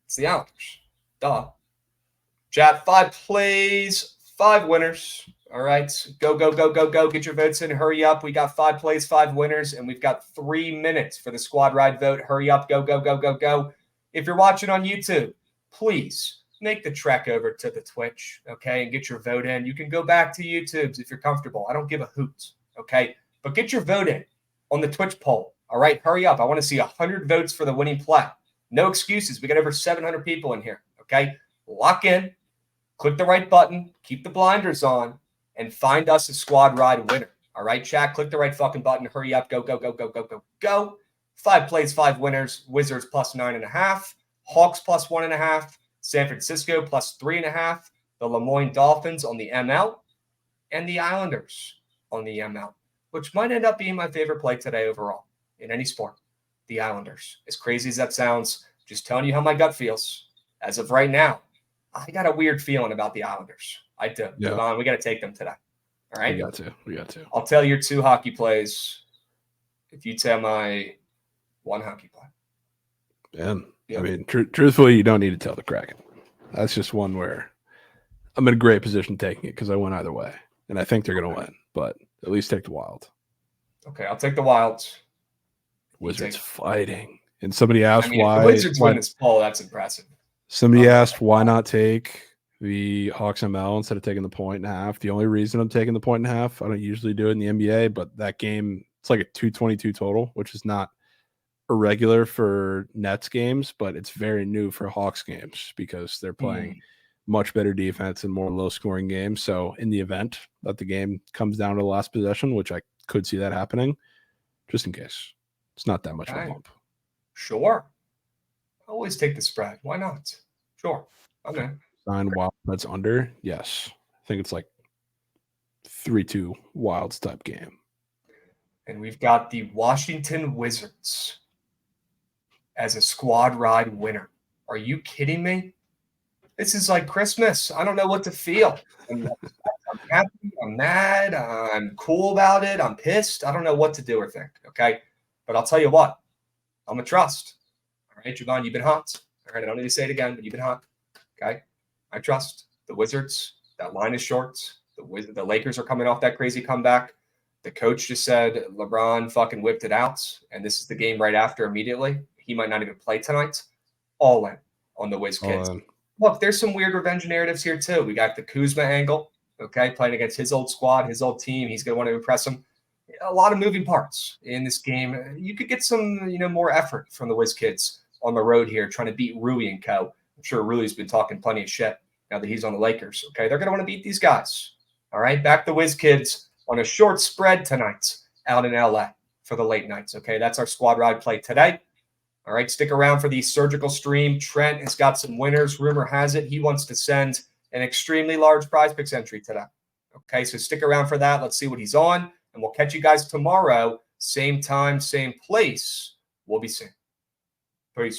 It's the Islanders. Duh. Chat, 5 plays, 5 winners. All right. Go. Get your votes in. Hurry up. We got 5 plays, 5 winners, and we've got 3 minutes for the squad ride vote. Hurry up. Go. If you're watching on YouTube, please make the trek over to the Twitch, okay, and get your vote in. You can go back to YouTube's if you're comfortable. I don't give a hoot, okay? But get your vote in on the Twitch poll. All right, hurry up. I want to see 100 votes for the winning play. No excuses. We got over 700 people in here, okay? Lock in, click the right button, keep the blinders on, and find us a squad ride winner. All right, chat, click the right fucking button. Hurry up. Go. 5 plays, 5 winners. Wizards plus 9.5. Hawks plus 1.5. San Francisco plus 3.5. The Lemoyne Dolphins on the ML. And the Islanders on the ML, which might end up being my favorite play today overall. in any sport, the Islanders. As crazy as that sounds, just telling you how my gut feels. As of right now, I got a weird feeling about the Islanders. I do. Yeah. Devon, we got to take them today. All right? We got to. I'll tell your 2 hockey plays if you tell my 1 hockey play. Man, Yeah. I mean, truthfully, you don't need to tell the Kraken. That's just one where I'm in a great position taking it because I went either way. And I think they're going to win, but at least take the Wild. Okay, I'll take the Wilds. Wizards fighting. And somebody asked If why. the Wizards win this poll, that's impressive. Somebody asked why not take the Hawks ML instead of taking the 1.5. The only reason I'm taking the 1.5, I don't usually do it in the NBA, but that game, it's like a 222 total, which is not irregular for Nets games, but it's very new for Hawks games because they're playing much better defense and more low scoring games. So in the event that the game comes down to the last possession, which I could see that happening, just in case, it's not that much of a bump. Sure. Always take the spread. Why not? Sure. Okay. Sign Wild that's under. Yes. I think it's like 3-2 Wilds type game. And we've got the Washington Wizards as a squad ride winner. Are you kidding me? This is like Christmas. I don't know what to feel. I'm happy. I'm mad. I'm cool about it. I'm pissed. I don't know what to do or think. Okay. But I'll tell you what. I'm a trust. All right, Javon, you've been hot. All right, I don't need to say it again, but you've been hot. Okay. I trust the Wizards. That line is short. The Lakers are coming off that crazy comeback. The coach just said LeBron fucking whipped it out, and this is the game right after immediately. He might not even play tonight. All in on the Wiz kids. Look, there's some weird revenge narratives here too. We got the Kuzma angle, okay, playing against his old squad, his old team. He's going to want to impress them. A lot of moving parts in this game. You could get some, more effort from the Wiz kids on the road here, trying to beat Rui and co. I'm sure Rui's been talking plenty of shit now that he's on the Lakers. Okay, they're going to want to beat these guys. All right, back the Wiz kids on a short spread tonight out in LA for the late nights. Okay, that's our squad ride play today. All right, stick around for the surgical stream. Trent has got some winners. Rumor has it he wants to send an extremely large prize picks entry today. Okay, so stick around for that. Let's see what he's on, and we'll catch you guys tomorrow. Same time, same place. We'll be seeing. Peace.